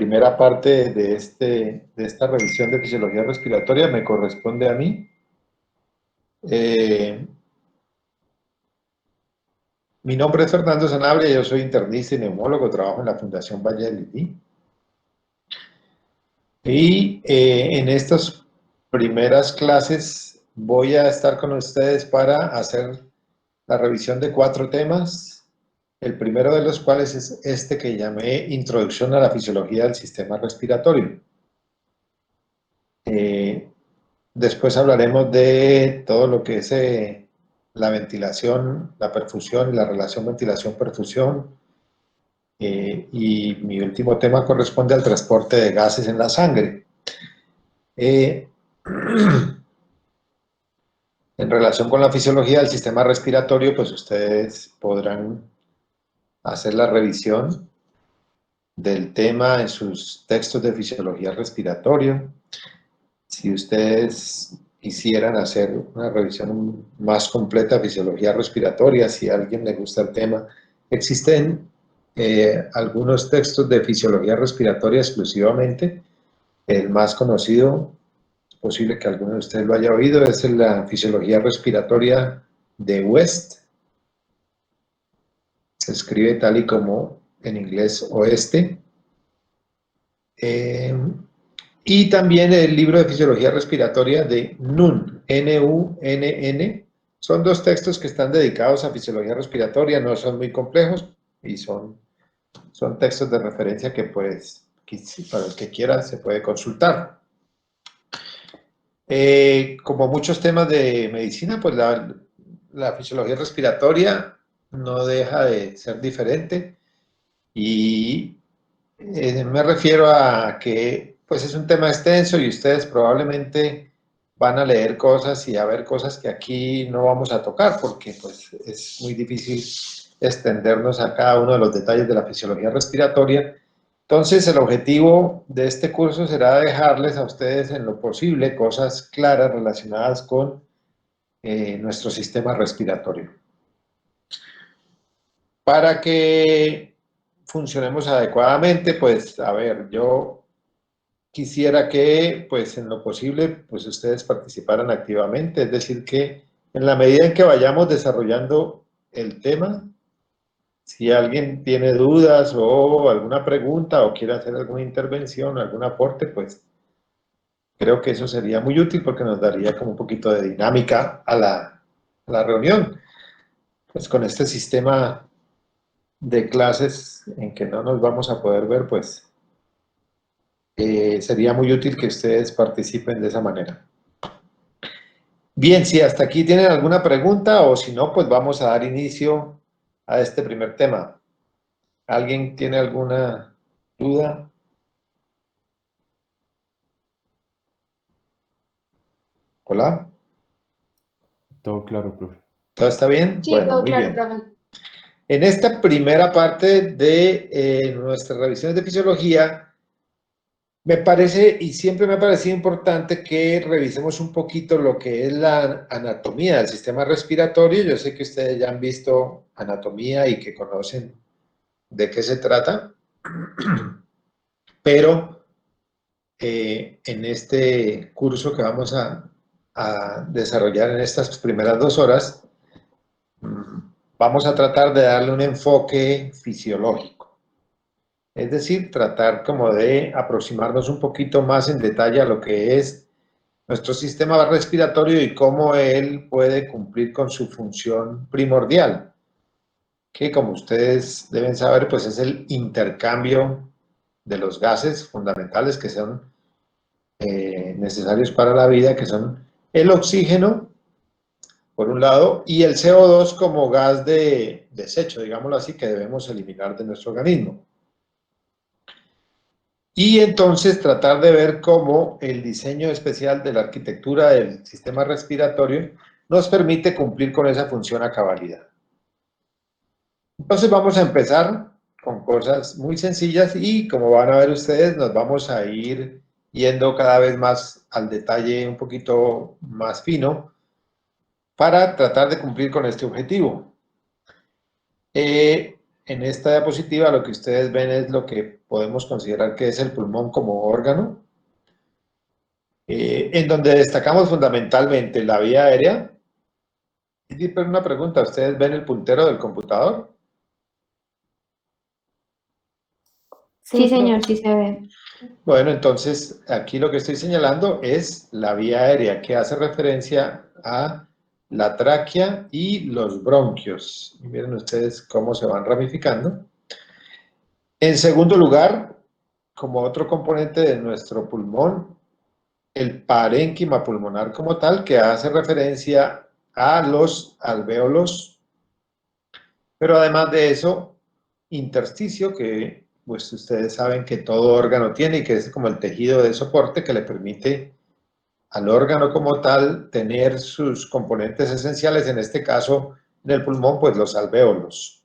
primera parte de esta revisión de fisiología respiratoria me corresponde a mí. Mi nombre es Fernando Sanabria, yo soy internista y neumólogo, trabajo en la Fundación Valle del Lili. Y en estas primeras clases voy a estar con ustedes para hacer la revisión de 4 temas, el primero de los cuales es este que llamé Introducción a la Fisiología del Sistema Respiratorio. Después hablaremos de todo lo que es la ventilación, la perfusión y la relación ventilación-perfusión. Y mi último tema corresponde al transporte de gases en la sangre. En relación con la fisiología del sistema respiratorio, pues ustedes podrán hacer la revisión del tema en sus textos de fisiología respiratoria. Si ustedes quisieran hacer una revisión más completa de fisiología respiratoria, si a alguien le gusta el tema, existen algunos textos de fisiología respiratoria exclusivamente. El más conocido, es posible que alguno de ustedes lo haya oído, es la fisiología respiratoria de West. Se escribe tal y como en inglés oeste. Y también el libro de fisiología respiratoria de Nunn, N-U-N-N. Son 2 textos que están dedicados a fisiología respiratoria, no son muy complejos y son textos de referencia que pues, para el que quiera se puede consultar. Como muchos temas de medicina, pues la fisiología respiratoria no deja de ser diferente y me refiero a que pues es un tema extenso y ustedes probablemente van a leer cosas y a ver cosas que aquí no vamos a tocar porque pues es muy difícil extendernos a cada uno de los detalles de la fisiología respiratoria. Entonces el objetivo de este curso será dejarles a ustedes en lo posible cosas claras relacionadas con nuestro sistema respiratorio. Para que funcionemos adecuadamente, pues a ver, yo quisiera que, pues en lo posible, pues ustedes participaran activamente, es decir, que en la medida en que vayamos desarrollando el tema, si alguien tiene dudas o alguna pregunta o quiere hacer alguna intervención, algún aporte, pues creo que eso sería muy útil porque nos daría como un poquito de dinámica a la reunión. Pues con este sistema de clases en que no nos vamos a poder ver, pues sería muy útil que ustedes participen de esa manera. Bien, si hasta aquí tienen alguna pregunta o si no, pues vamos a dar inicio a este primer tema. ¿Alguien tiene alguna duda? ¿Hola? Todo claro, profe. ¿Todo está bien? Sí, Bueno, todo muy claro, bien. profe. En esta primera parte de nuestras revisiones de fisiología, me parece y siempre me ha parecido importante que revisemos un poquito lo que es la anatomía del sistema respiratorio. Yo sé que ustedes ya han visto anatomía y que conocen de qué se trata, pero en este curso que vamos a desarrollar en estas primeras 2 horas, vamos a tratar de darle un enfoque fisiológico. Es decir, tratar como de aproximarnos un poquito más en detalle a lo que es nuestro sistema respiratorio y cómo él puede cumplir con su función primordial, que como ustedes deben saber, pues es el intercambio de los gases fundamentales que son necesarios para la vida, que son el oxígeno, por un lado, y el CO2 como gas de desecho, digámoslo así, que debemos eliminar de nuestro organismo. Y entonces tratar de ver cómo el diseño especial de la arquitectura del sistema respiratorio nos permite cumplir con esa función a cabalidad. Entonces vamos a empezar con cosas muy sencillas y como van a ver ustedes, nos vamos a ir yendo cada vez más al detalle un poquito más fino para tratar de cumplir con este objetivo. en esta diapositiva lo que ustedes ven es lo que podemos considerar que es el pulmón como órgano, en donde destacamos fundamentalmente la vía aérea. Y pero una pregunta, ¿ustedes ven el puntero del computador? Sí, señor, sí se ve. Bueno, entonces aquí lo que estoy señalando es la vía aérea, que hace referencia a la tráquea y los bronquios. Y miren ustedes cómo se van ramificando. En segundo lugar, como otro componente de nuestro pulmón, el parénquima pulmonar como tal, que hace referencia a los alvéolos, pero además de eso, intersticio, que pues ustedes saben que todo órgano tiene y que es como el tejido de soporte que le permite al órgano como tal tener sus componentes esenciales, en este caso en el pulmón, pues los alvéolos.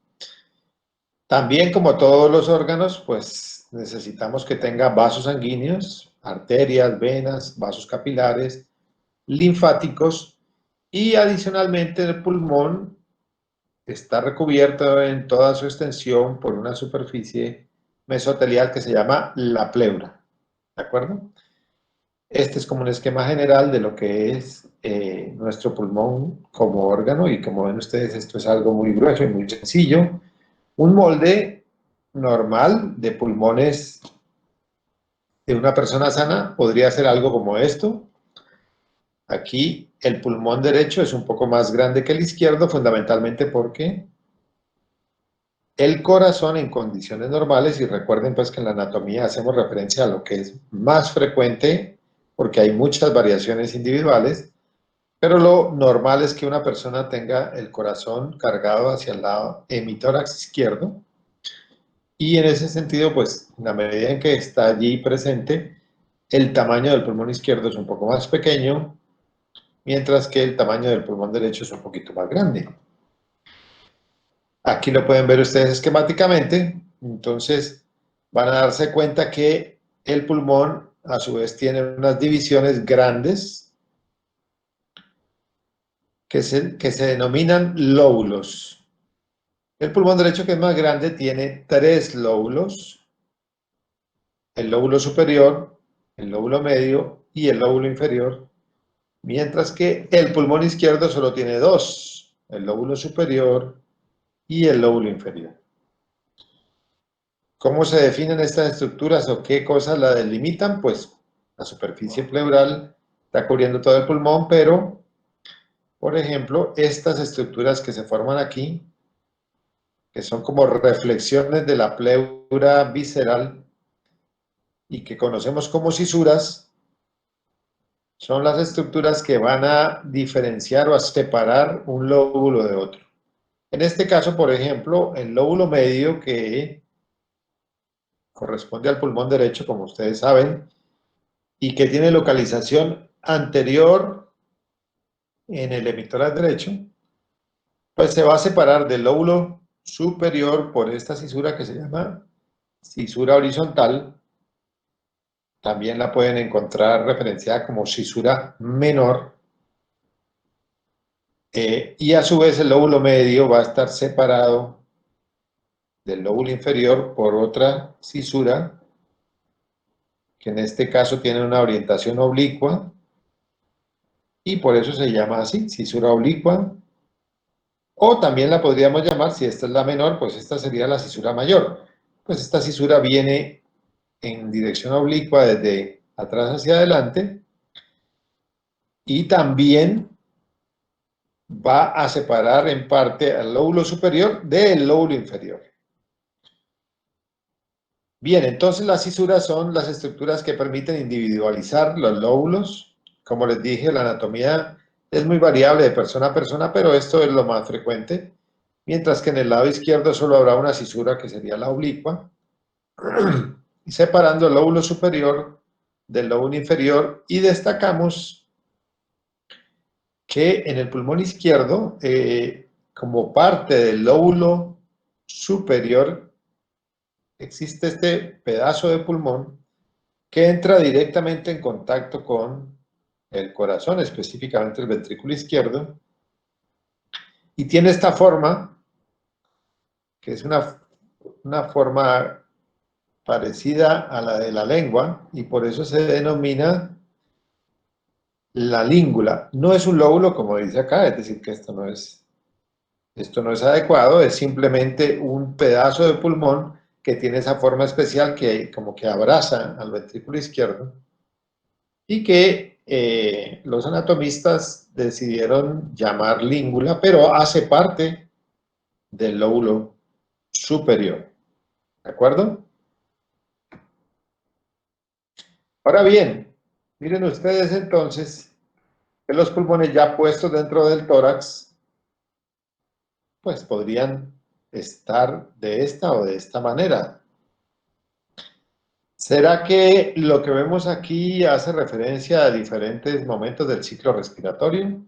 También, como todos los órganos, pues necesitamos que tenga vasos sanguíneos, arterias, venas, vasos capilares, linfáticos, y adicionalmente el pulmón está recubierto en toda su extensión por una superficie mesotelial que se llama la pleura. ¿De acuerdo? Este es como un esquema general de lo que es nuestro pulmón como órgano, y como ven ustedes, esto es algo muy grueso y muy sencillo. Un molde normal de pulmones de una persona sana podría ser algo como esto. Aquí el pulmón derecho es un poco más grande que el izquierdo, fundamentalmente porque el corazón en condiciones normales, y recuerden pues que en la anatomía hacemos referencia a lo que es más frecuente, porque hay muchas variaciones individuales, pero lo normal es que una persona tenga el corazón cargado hacia el lado hemitórax izquierdo, y en ese sentido, pues, en la medida en que está allí presente, el tamaño del pulmón izquierdo es un poco más pequeño, mientras que el tamaño del pulmón derecho es un poquito más grande. Aquí lo pueden ver ustedes esquemáticamente. Entonces, van a darse cuenta que el pulmón, a su vez, tiene unas divisiones grandes que se denominan lóbulos. El pulmón derecho, que es más grande, tiene 3 lóbulos: el lóbulo superior, el lóbulo medio y el lóbulo inferior, mientras que el pulmón izquierdo solo tiene 2, el lóbulo superior y el lóbulo inferior. ¿Cómo se definen estas estructuras o qué cosas la delimitan? Pues la superficie pleural está cubriendo todo el pulmón, pero, por ejemplo, estas estructuras que se forman aquí, que son como reflexiones de la pleura visceral y que conocemos como cisuras, son las estructuras que van a diferenciar o a separar un lóbulo de otro. En este caso, por ejemplo, el lóbulo medio, que corresponde al pulmón derecho, como ustedes saben, y que tiene localización anterior en el hemitórax derecho, pues se va a separar del lóbulo superior por esta cisura que se llama cisura horizontal. También la pueden encontrar referenciada como cisura menor. Y a su vez el lóbulo medio va a estar separado del lóbulo inferior por otra cisura, que en este caso tiene una orientación oblicua, y por eso se llama así, cisura oblicua. O también la podríamos llamar, si esta es la menor, pues esta sería la cisura mayor. Pues esta cisura viene en dirección oblicua desde atrás hacia adelante, y también va a separar en parte al lóbulo superior del lóbulo inferior. Bien, entonces las cisuras son las estructuras que permiten individualizar los lóbulos. Como les dije, la anatomía es muy variable de persona a persona, pero esto es lo más frecuente. Mientras que en el lado izquierdo solo habrá una cisura, que sería la oblicua, separando el lóbulo superior del lóbulo inferior. Y destacamos que en el pulmón izquierdo, como parte del lóbulo superior, existe este pedazo de pulmón que entra directamente en contacto con el corazón, específicamente el ventrículo izquierdo, y tiene esta forma, que es una una forma parecida a la de la lengua y por eso se denomina la língula. No es un lóbulo como dice acá, es decir, que esto no es adecuado, es simplemente un pedazo de pulmón que tiene esa forma especial que como que abraza al ventrículo izquierdo y que los anatomistas decidieron llamar língula, pero hace parte del lóbulo superior. ¿De acuerdo? Ahora bien, miren ustedes entonces que los pulmones ya puestos dentro del tórax, pues podrían estar de esta o de esta manera. ¿Será que lo que vemos aquí hace referencia a diferentes momentos del ciclo respiratorio?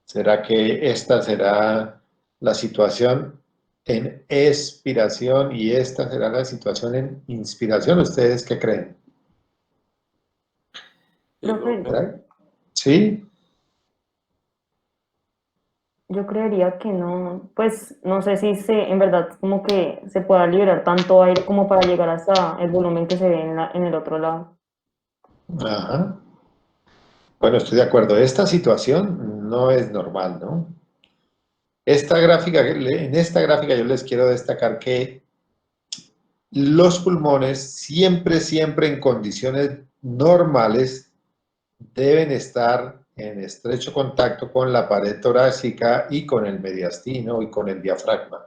¿Será que esta será la situación en expiración y esta será la situación en inspiración? ¿Ustedes qué creen? Profe, ¿Verdad? ¿Sí? yo creería que no, pues no sé si en verdad como que se pueda liberar tanto aire como para llegar hasta el volumen que se ve en el otro lado. Ajá. Bueno, estoy de acuerdo. Esta situación no es normal, ¿no? En esta gráfica yo les quiero destacar que los pulmones siempre en condiciones normales deben estar en estrecho contacto con la pared torácica y con el mediastino y con el diafragma.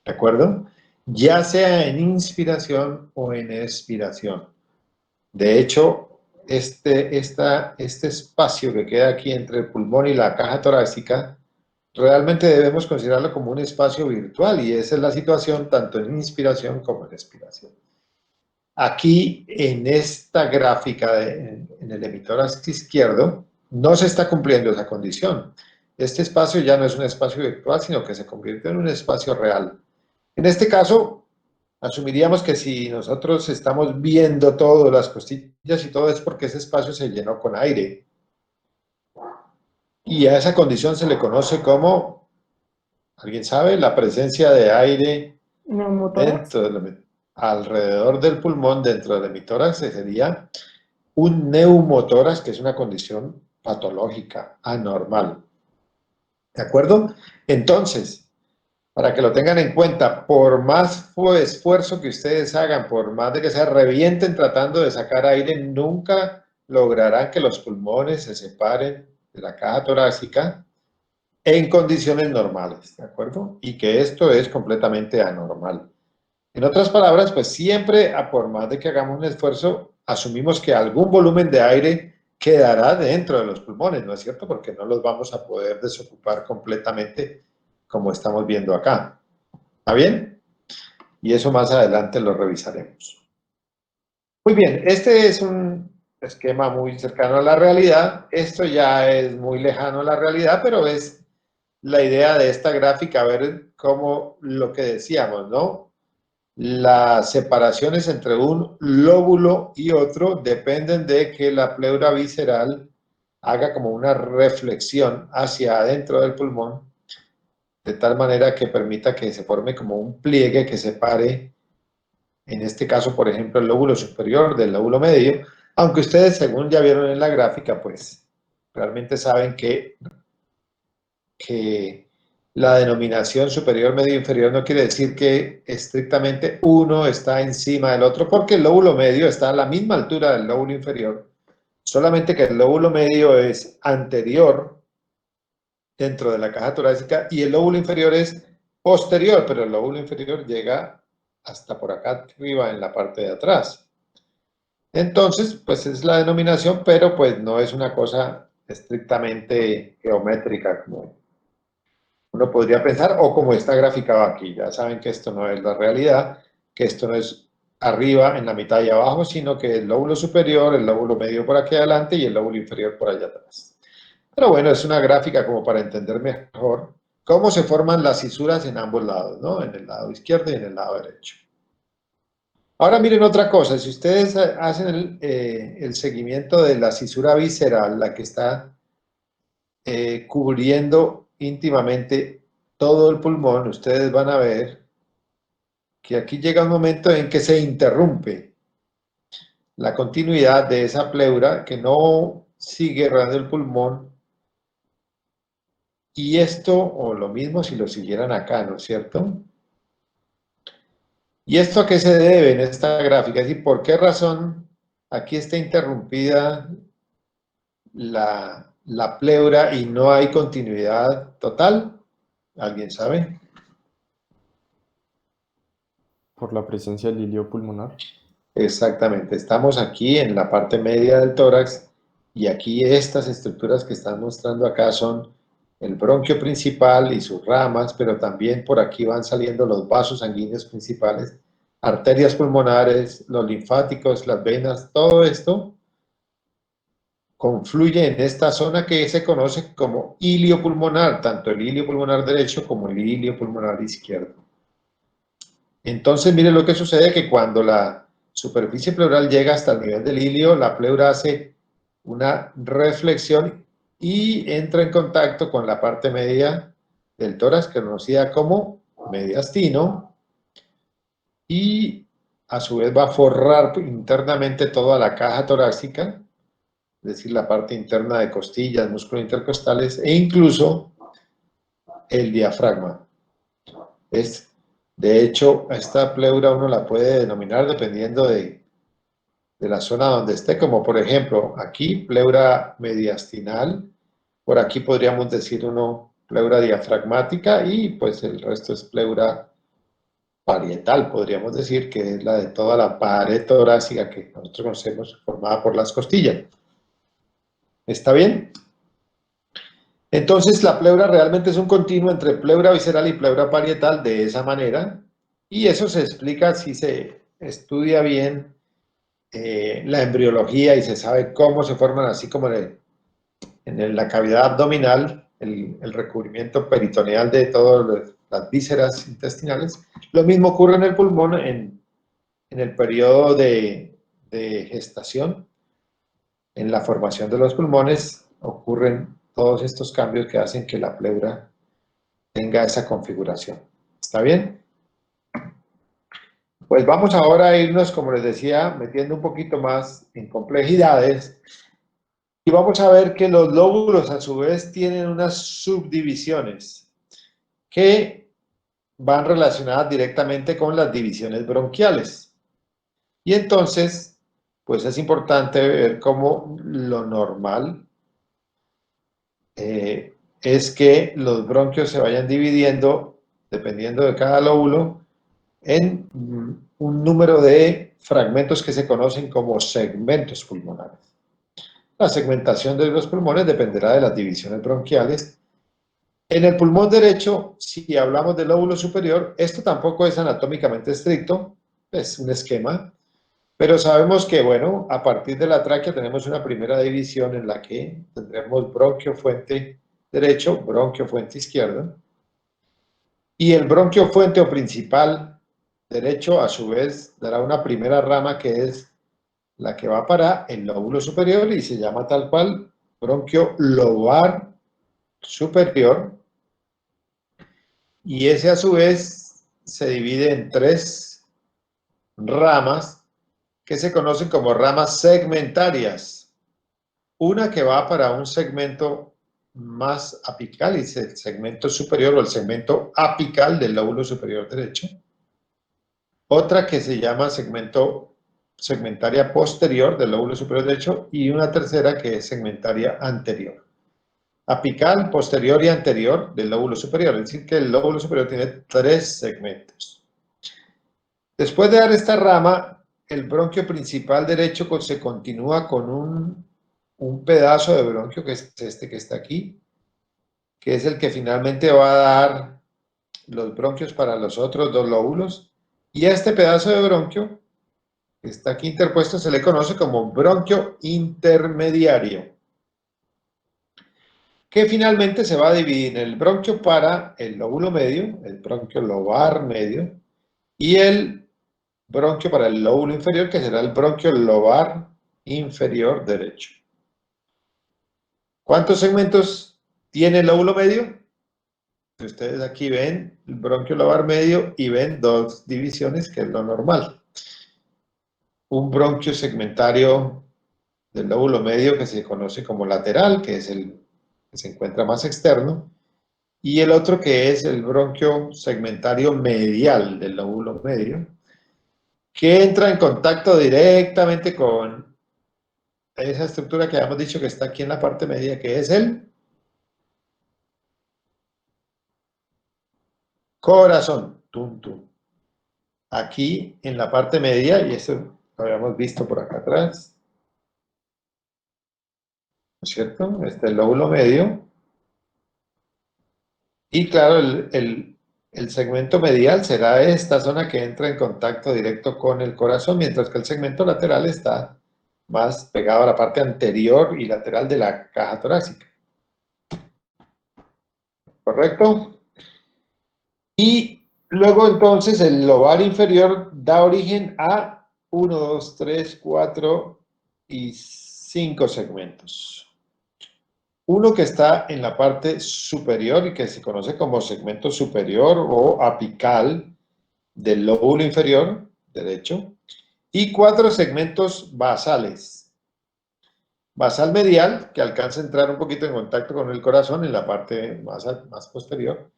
¿De acuerdo? Ya sea en inspiración o en expiración. De hecho, este espacio que queda aquí entre el pulmón y la caja torácica, realmente debemos considerarlo como un espacio virtual y esa es la situación tanto en inspiración como en expiración. Aquí en esta gráfica en el hemitórax izquierdo no se está cumpliendo esa condición. Este espacio ya no es un espacio virtual, sino que se convierte en un espacio real. En este caso, asumiríamos que si nosotros estamos viendo todo, las costillas y todo, es porque ese espacio se llenó con aire. Y a esa condición se le conoce como, ¿alguien sabe? La presencia de aire Neumotórax. dentro alrededor del pulmón, dentro del hemitórax, sería un neumotórax, que es una condición patológica, anormal. ¿De acuerdo? Entonces, para que lo tengan en cuenta, por más esfuerzo que ustedes hagan, por más de que se revienten tratando de sacar aire, nunca lograrán que los pulmones se separen de la caja torácica en condiciones normales, ¿de acuerdo? Y que esto es completamente anormal. En otras palabras, pues siempre, por más de que hagamos un esfuerzo, asumimos que algún volumen de aire quedará dentro de los pulmones, ¿no es cierto? Porque no los vamos a poder desocupar completamente como estamos viendo acá. ¿Está bien? Y eso más adelante lo revisaremos. Muy bien, este es un esquema muy cercano a la realidad. Esto ya es muy lejano a la realidad, pero es la idea de esta gráfica, ver cómo lo que decíamos, ¿no? Las separaciones entre un lóbulo y otro dependen de que la pleura visceral haga como una reflexión hacia adentro del pulmón, de tal manera que permita que se forme como un pliegue que separe, en este caso, por ejemplo, el lóbulo superior del lóbulo medio, aunque ustedes, según ya vieron en la gráfica, pues realmente saben que la denominación superior, medio, inferior no quiere decir que estrictamente uno está encima del otro, porque el lóbulo medio está a la misma altura del lóbulo inferior, solamente que el lóbulo medio es anterior dentro de la caja torácica y el lóbulo inferior es posterior, pero el lóbulo inferior llega hasta por acá arriba en la parte de atrás. Entonces, pues es la denominación, pero pues no es una cosa estrictamente geométrica como uno podría pensar, o como está graficado aquí. Ya saben que esto no es la realidad, que esto no es arriba en la mitad y abajo, sino que el lóbulo superior, el lóbulo medio por aquí adelante y el lóbulo inferior por allá atrás. Pero bueno, es una gráfica como para entender mejor cómo se forman las cisuras en ambos lados, ¿no? En el lado izquierdo y en el lado derecho. Ahora miren otra cosa, si ustedes hacen el seguimiento de la cisura visceral, la que está cubriendo íntimamente todo el pulmón, ustedes van a ver que aquí llega un momento en que se interrumpe la continuidad de esa pleura que no sigue rodeando el pulmón. Y esto, o lo mismo si lo siguieran acá, ¿no es cierto? ¿Y esto a qué se debe en esta gráfica? Es decir, ¿por qué razón aquí está interrumpida la pleura y no hay continuidad total? ¿Alguien sabe? Por la presencia del hilio pulmonar. Exactamente, estamos aquí en la parte media del tórax y aquí estas estructuras que están mostrando acá son el bronquio principal y sus ramas, pero también por aquí van saliendo los vasos sanguíneos principales, arterias pulmonares, los linfáticos, las venas, todo esto confluye en esta zona que se conoce como ilio pulmonar, tanto el ilio pulmonar derecho como el ilio pulmonar izquierdo. Entonces, mire lo que sucede, que cuando la superficie pleural llega hasta el nivel del ilio, la pleura hace una reflexión y entra en contacto con la parte media del tórax, conocida como mediastino, y a su vez va a forrar internamente toda la caja torácica, es decir, la parte interna de costillas, músculos intercostales e incluso el diafragma. De hecho, esta pleura uno la puede denominar dependiendo de la zona donde esté, como por ejemplo, aquí pleura mediastinal, por aquí podríamos decir uno pleura diafragmática y pues el resto es pleura parietal, podríamos decir, que es la de toda la pared torácica que nosotros conocemos formada por las costillas. ¿Está bien? Entonces la pleura realmente es un continuo entre pleura visceral y pleura parietal de esa manera, y eso se explica si se estudia bien la embriología y se sabe cómo se forman, así como en la cavidad abdominal, el recubrimiento peritoneal de todas las vísceras intestinales. Lo mismo ocurre en el pulmón en el periodo de gestación. En la formación de los pulmones ocurren todos estos cambios que hacen que la pleura tenga esa configuración. ¿Está bien? Pues vamos ahora a irnos, como les decía, metiendo un poquito más en complejidades y vamos a ver que los lóbulos a su vez tienen unas subdivisiones que van relacionadas directamente con las divisiones bronquiales. Y entonces, pues es importante ver cómo lo normal es que los bronquios se vayan dividiendo, dependiendo de cada lóbulo, en un número de fragmentos que se conocen como segmentos pulmonares. La segmentación de los pulmones dependerá de las divisiones bronquiales. En el pulmón derecho, si hablamos del lóbulo superior, esto tampoco es anatómicamente estricto, es un esquema, pero sabemos que, bueno, a partir de la tráquea tenemos una primera división en la que tendremos bronquio fuente derecho, bronquio fuente izquierdo, y el bronquio fuente o principal derecho a su vez dará una primera rama que es la que va para el lóbulo superior y se llama tal cual bronquio lobar superior, y ese a su vez se divide en tres ramas que se conocen como ramas segmentarias. Una que va para un segmento más apical, y es el segmento superior o el segmento apical del lóbulo superior derecho. Otra que se llama segmentaria posterior del lóbulo superior derecho y una tercera que es segmentaria anterior. Apical, posterior y anterior del lóbulo superior, es decir que el lóbulo superior tiene tres segmentos. Después de dar esta rama, el bronquio principal derecho se continúa con un pedazo de bronquio, que es este que está aquí, que es el que finalmente va a dar los bronquios para los otros dos lóbulos, y a este pedazo de bronquio que está aquí interpuesto se le conoce como bronquio intermediario, que finalmente se va a dividir en el bronquio para el lóbulo medio, el bronquio lobar medio, y el bronquio para el lóbulo inferior, que será el bronquio lobar inferior derecho. ¿Cuántos segmentos tiene el lóbulo medio? Ustedes aquí ven el bronquio lobar medio y ven dos divisiones, que es lo normal. Un bronquio segmentario del lóbulo medio que se conoce como lateral, que es el que se encuentra más externo, y el otro que es el bronquio segmentario medial del lóbulo medio, que entra en contacto directamente con esa estructura que habíamos dicho que está aquí en la parte media, que es el corazón. Tum, tum. Aquí en la parte media, y eso lo habíamos visto por acá atrás, ¿no es cierto? Este es el lóbulo medio. Y claro, el segmento medial será esta zona que entra en contacto directo con el corazón, mientras que el segmento lateral está más pegado a la parte anterior y lateral de la caja torácica. ¿Correcto? Y luego entonces el lobar inferior da origen a 1, 2, 3, 4 y 5 segmentos. Uno que está en la parte superior y que se conoce como segmento superior o apical del lóbulo inferior derecho, y 4 segmentos basales. Basal medial, que alcanza a entrar un poquito en contacto con el corazón en la parte más posterior.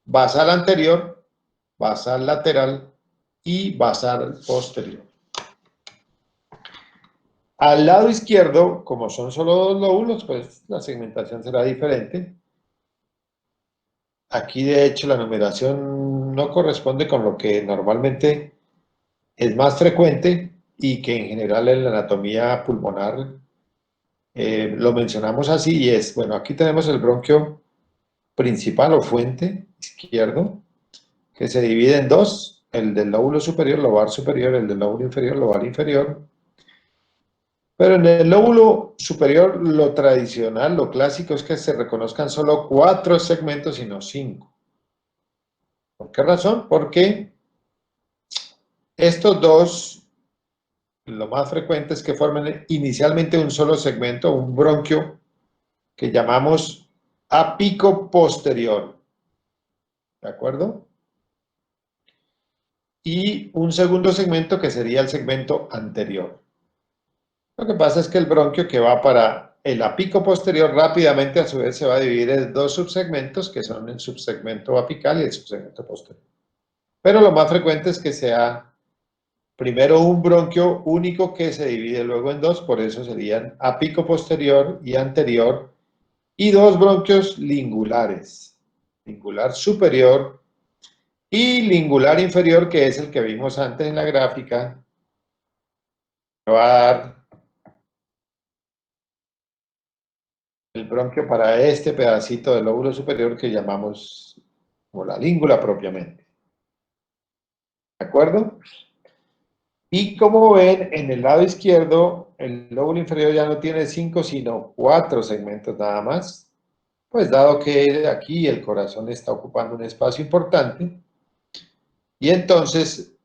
Basal anterior, basal lateral y basal posterior. Al lado izquierdo, como son solo dos lóbulos, pues la segmentación será diferente. Aquí, de hecho, la numeración no corresponde con lo que normalmente es más frecuente y que en general en la anatomía pulmonar lo mencionamos así, y es, bueno, aquí tenemos el bronquio principal o fuente izquierdo, que se divide en dos, el del lóbulo superior, lobar superior, el del lóbulo inferior, lobar inferior. Pero en el lóbulo superior lo tradicional, lo clásico es que se reconozcan solo 4 segmentos y no 5. ¿Por qué razón? Porque estos dos, lo más frecuente es que formen inicialmente un solo segmento, un bronquio que llamamos apico posterior. ¿De acuerdo? Y un segundo segmento que sería el segmento anterior. Lo que pasa es que el bronquio que va para el apico posterior rápidamente a su vez se va a dividir en dos subsegmentos, que son el subsegmento apical y el subsegmento posterior. Pero lo más frecuente es que sea primero un bronquio único que se divide luego en dos, por eso serían apico posterior y anterior, y dos bronquios lingulares, lingular superior y lingular inferior, que es el que vimos antes en la gráfica. Va a dar el bronquio para este pedacito del lóbulo superior que llamamos como la língula propiamente. ¿De acuerdo? Y como ven, en el lado izquierdo, el lóbulo inferior ya no tiene 5, sino 4 segmentos nada más. Pues dado que aquí el corazón está ocupando un espacio importante, y entonces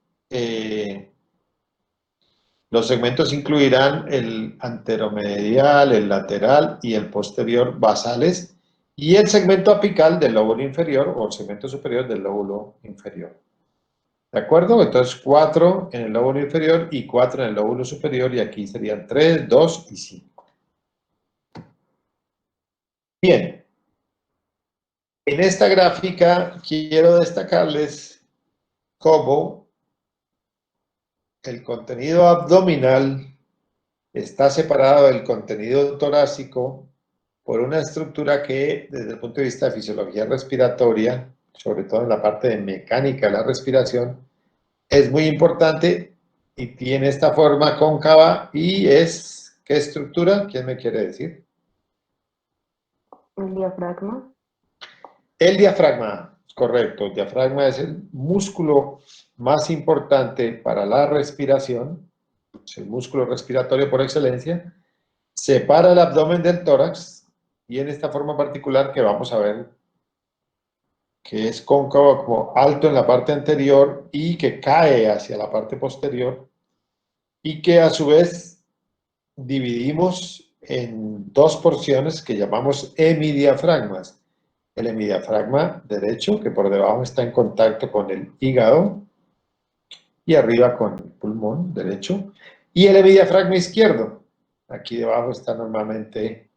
los segmentos incluirán el anteromedial, el lateral y el posterior basales, y el segmento apical del lóbulo inferior o el segmento superior del lóbulo inferior. ¿De acuerdo? Entonces 4 en el lóbulo inferior y 4 en el lóbulo superior, y aquí serían 3, 2 y 5. Bien, en esta gráfica quiero destacarles cómo el contenido abdominal está separado del contenido torácico por una estructura que, desde el punto de vista de fisiología respiratoria, sobre todo en la parte de mecánica de la respiración, es muy importante y tiene esta forma cóncava y es, ¿qué estructura? ¿Quién me quiere decir? El diafragma. El diafragma, correcto. El diafragma es el músculo más importante para la respiración, es el músculo respiratorio por excelencia. Separa el abdomen del tórax y en esta forma particular que vamos a ver, que es cóncavo, como alto en la parte anterior y que cae hacia la parte posterior, y que a su vez dividimos en dos porciones que llamamos hemidiafragmas. el hemidiafragma derecho, que por debajo está en contacto con el hígado, y arriba con el pulmón derecho, y el hemidiafragma izquierdo. Aquí debajo está normalmente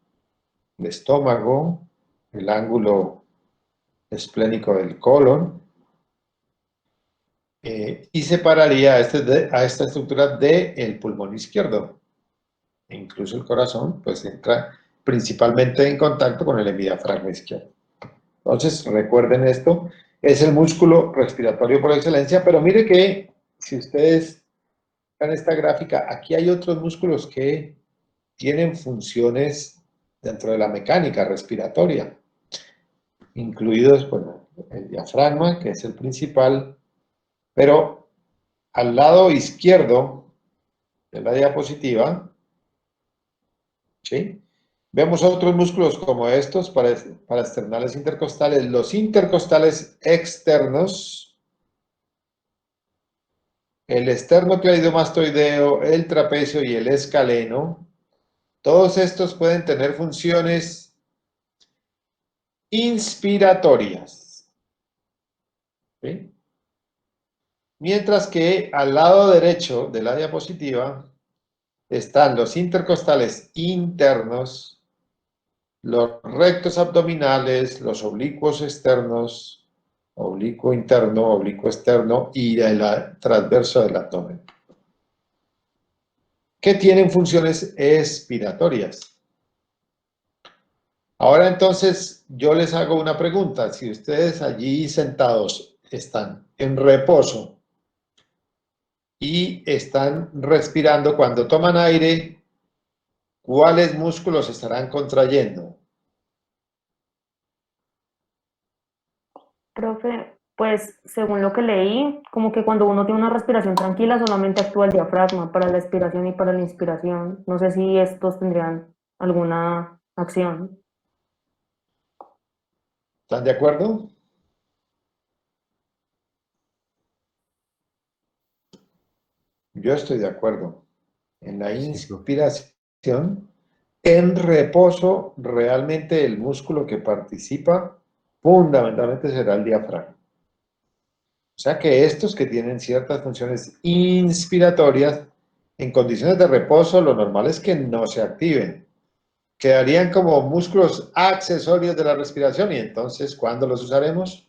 el estómago, el ángulo esplénico del colon, y separaría a esta estructura del pulmón izquierdo. E incluso el corazón, pues entra principalmente en contacto con el hemidiafragma izquierdo. Entonces, recuerden esto, es el músculo respiratorio por excelencia, pero mire que si ustedes ven esta gráfica, aquí hay otros músculos que tienen funciones dentro de la mecánica respiratoria, incluidos, bueno, el diafragma, que es el principal, pero al lado izquierdo de la diapositiva, ¿sí? Vemos otros músculos como estos para esternales intercostales, los intercostales externos, el esternocleidomastoideo, el trapecio y el escaleno. Todos estos pueden tener funciones inspiratorias, ¿sí? Mientras que al lado derecho de la diapositiva están los intercostales internos, los rectos abdominales, los oblicuos externos, oblicuo interno, oblicuo externo y el transverso del abdomen, que tienen funciones expiratorias. Ahora entonces yo les hago una pregunta. Si ustedes allí sentados están en reposo y están respirando, cuando toman aire, ¿cuáles músculos estarán contrayendo? Profe, pues según lo que leí, como que cuando uno tiene una respiración tranquila solamente actúa el diafragma para la expiración y para la inspiración. No sé si estos tendrían alguna acción. ¿Están de acuerdo? Yo estoy de acuerdo. En la Sí, profe. inspiración, en reposo, realmente el músculo que participa fundamentalmente será el diafragma. O sea que estos que tienen ciertas funciones inspiratorias, en condiciones de reposo, lo normal es que no se activen. Quedarían como músculos accesorios de la respiración y entonces, ¿cuándo los usaremos?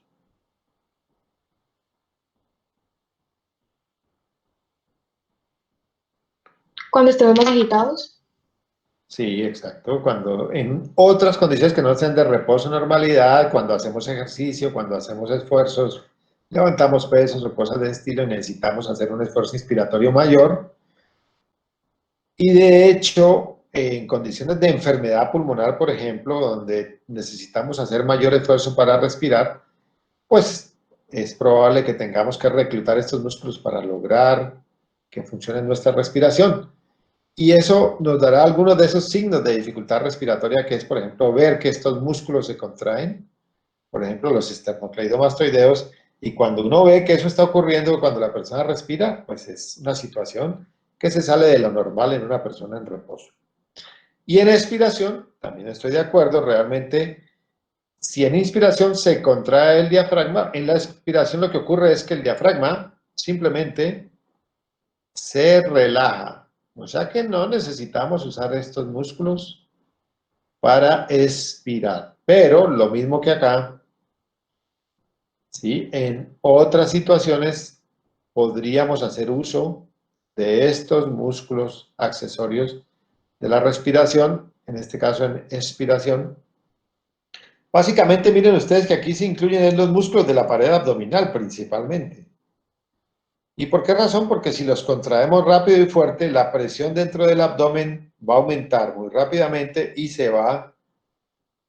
Cuando estemos más agitados. Sí, exacto. Cuando en otras condiciones que no sean de reposo, normalidad, cuando hacemos ejercicio, cuando hacemos esfuerzos, levantamos pesos o cosas de ese estilo y necesitamos hacer un esfuerzo inspiratorio mayor. Y de hecho, en condiciones de enfermedad pulmonar, por ejemplo, donde necesitamos hacer mayor esfuerzo para respirar, pues es probable que tengamos que reclutar estos músculos para lograr que funcione nuestra respiración. Y eso nos dará algunos de esos signos de dificultad respiratoria, que es, por ejemplo, ver que estos músculos se contraen, por ejemplo, los esternocleidomastoideos, y cuando uno ve que eso está ocurriendo cuando la persona respira, pues es una situación que se sale de lo normal en una persona en reposo. Y en expiración, también estoy de acuerdo, realmente, si en inspiración se contrae el diafragma, en la expiración lo que ocurre es que el diafragma simplemente se relaja. O sea que no necesitamos usar estos músculos para expirar. Pero lo mismo que acá, ¿sí? En otras situaciones podríamos hacer uso de estos músculos accesorios de la respiración, en este caso en expiración. Básicamente, miren ustedes que aquí se incluyen los músculos de la pared abdominal principalmente. ¿Y por qué razón? Porque si los contraemos rápido y fuerte, la presión dentro del abdomen va a aumentar muy rápidamente y se va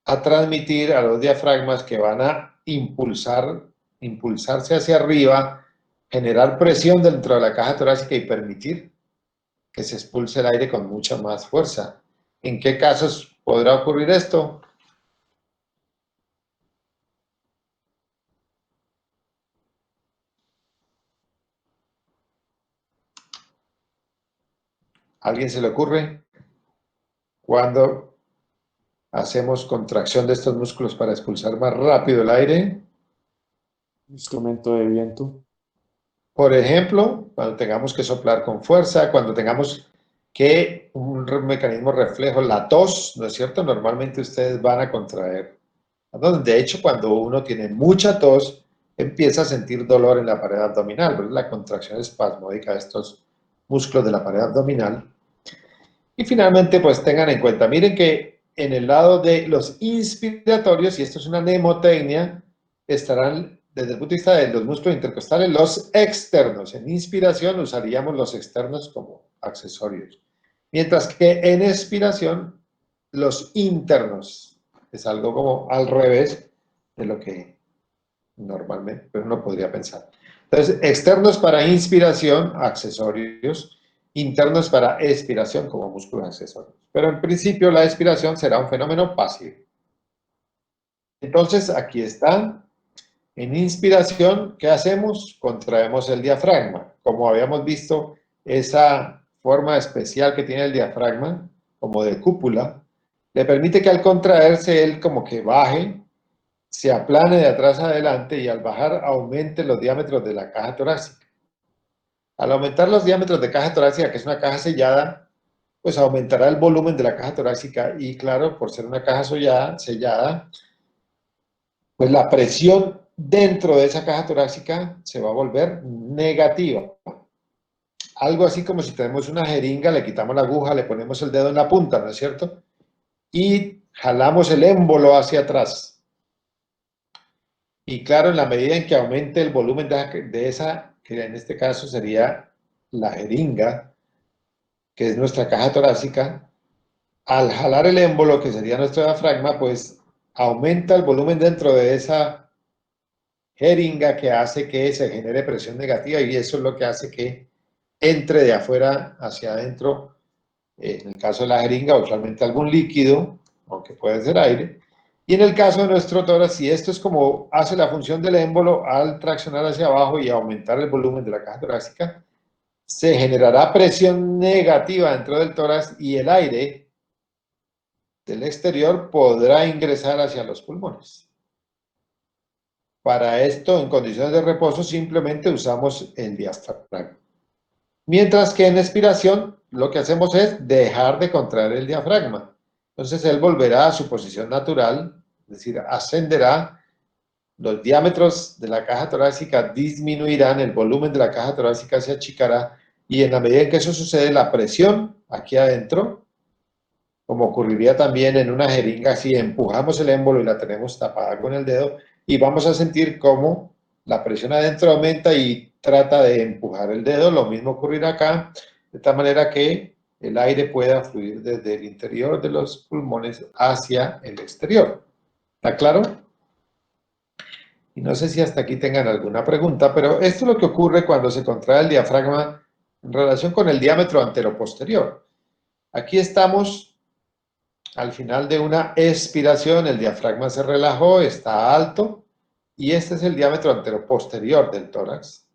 a transmitir a los diafragmas que van a impulsarse hacia arriba, generar presión dentro de la caja torácica y permitir que se expulse el aire con mucha más fuerza. ¿En qué casos podrá ocurrir esto? ¿A alguien se le ocurre? Cuando hacemos contracción de estos músculos para expulsar más rápido el aire. Instrumento de viento. Por ejemplo, cuando tengamos que soplar con fuerza, cuando tengamos que un mecanismo reflejo, la tos, ¿no es cierto? Normalmente ustedes van a contraer. De hecho, cuando uno tiene mucha tos, empieza a sentir dolor en la pared abdominal, ¿verdad? La contracción espasmódica de estos músculos de la pared abdominal. Y finalmente, pues tengan en cuenta, miren que en el lado de los inspiratorios, y esto es una mnemotecnia, estarán desde el punto de vista de los músculos intercostales los externos. En inspiración usaríamos los externos como accesorios, mientras que en expiración los internos. Es algo como al revés de lo que normalmente uno podría pensar. Entonces, externos para inspiración, accesorios, internos para expiración como músculos accesorios. Pero en principio la expiración será un fenómeno pasivo. Entonces, aquí está. En inspiración, ¿qué hacemos? Contraemos el diafragma. Como habíamos visto, esa forma especial que tiene el diafragma, como de cúpula, le permite que al contraerse él como que baje, se aplane de atrás adelante y al bajar aumente los diámetros de la caja torácica. Al aumentar los diámetros de caja torácica, que es una caja sellada, pues aumentará el volumen de la caja torácica y claro, por ser una caja sellada, pues la presión dentro de esa caja torácica se va a volver negativa. Algo así como si tenemos una jeringa, le quitamos la aguja, le ponemos el dedo en la punta, ¿no es cierto? Y jalamos el émbolo hacia atrás. Y claro, en la medida en que aumente el volumen de esa, que en este caso sería la jeringa, que es nuestra caja torácica, al jalar el émbolo, que sería nuestro diafragma, pues aumenta el volumen dentro de esa jeringa que hace que se genere presión negativa y eso es lo que hace que entre de afuera hacia adentro, en el caso de la jeringa, usualmente algún líquido, aunque puede ser aire, y en el caso de nuestro tórax, si esto es como hace la función del émbolo al traccionar hacia abajo y aumentar el volumen de la caja torácica, se generará presión negativa dentro del tórax y el aire del exterior podrá ingresar hacia los pulmones. Para esto, en condiciones de reposo, simplemente usamos el diafragma. Mientras que en expiración, lo que hacemos es dejar de contraer el diafragma. Entonces, él volverá a su posición natural, es decir, ascenderá, los diámetros de la caja torácica disminuirán, el volumen de la caja torácica se achicará y en la medida en que eso sucede, la presión aquí adentro, como ocurriría también en una jeringa, si empujamos el émbolo y la tenemos tapada con el dedo, y vamos a sentir cómo la presión adentro aumenta y trata de empujar el dedo, lo mismo ocurrirá acá, de tal manera que el aire pueda fluir desde el interior de los pulmones hacia el exterior. ¿Está claro? Y no sé si hasta aquí tengan alguna pregunta, pero esto es lo que ocurre cuando se contrae el diafragma en relación con el diámetro anteroposterior. Aquí estamos al final de una expiración, el diafragma se relajó, está alto, y este es el diámetro anteroposterior del tórax,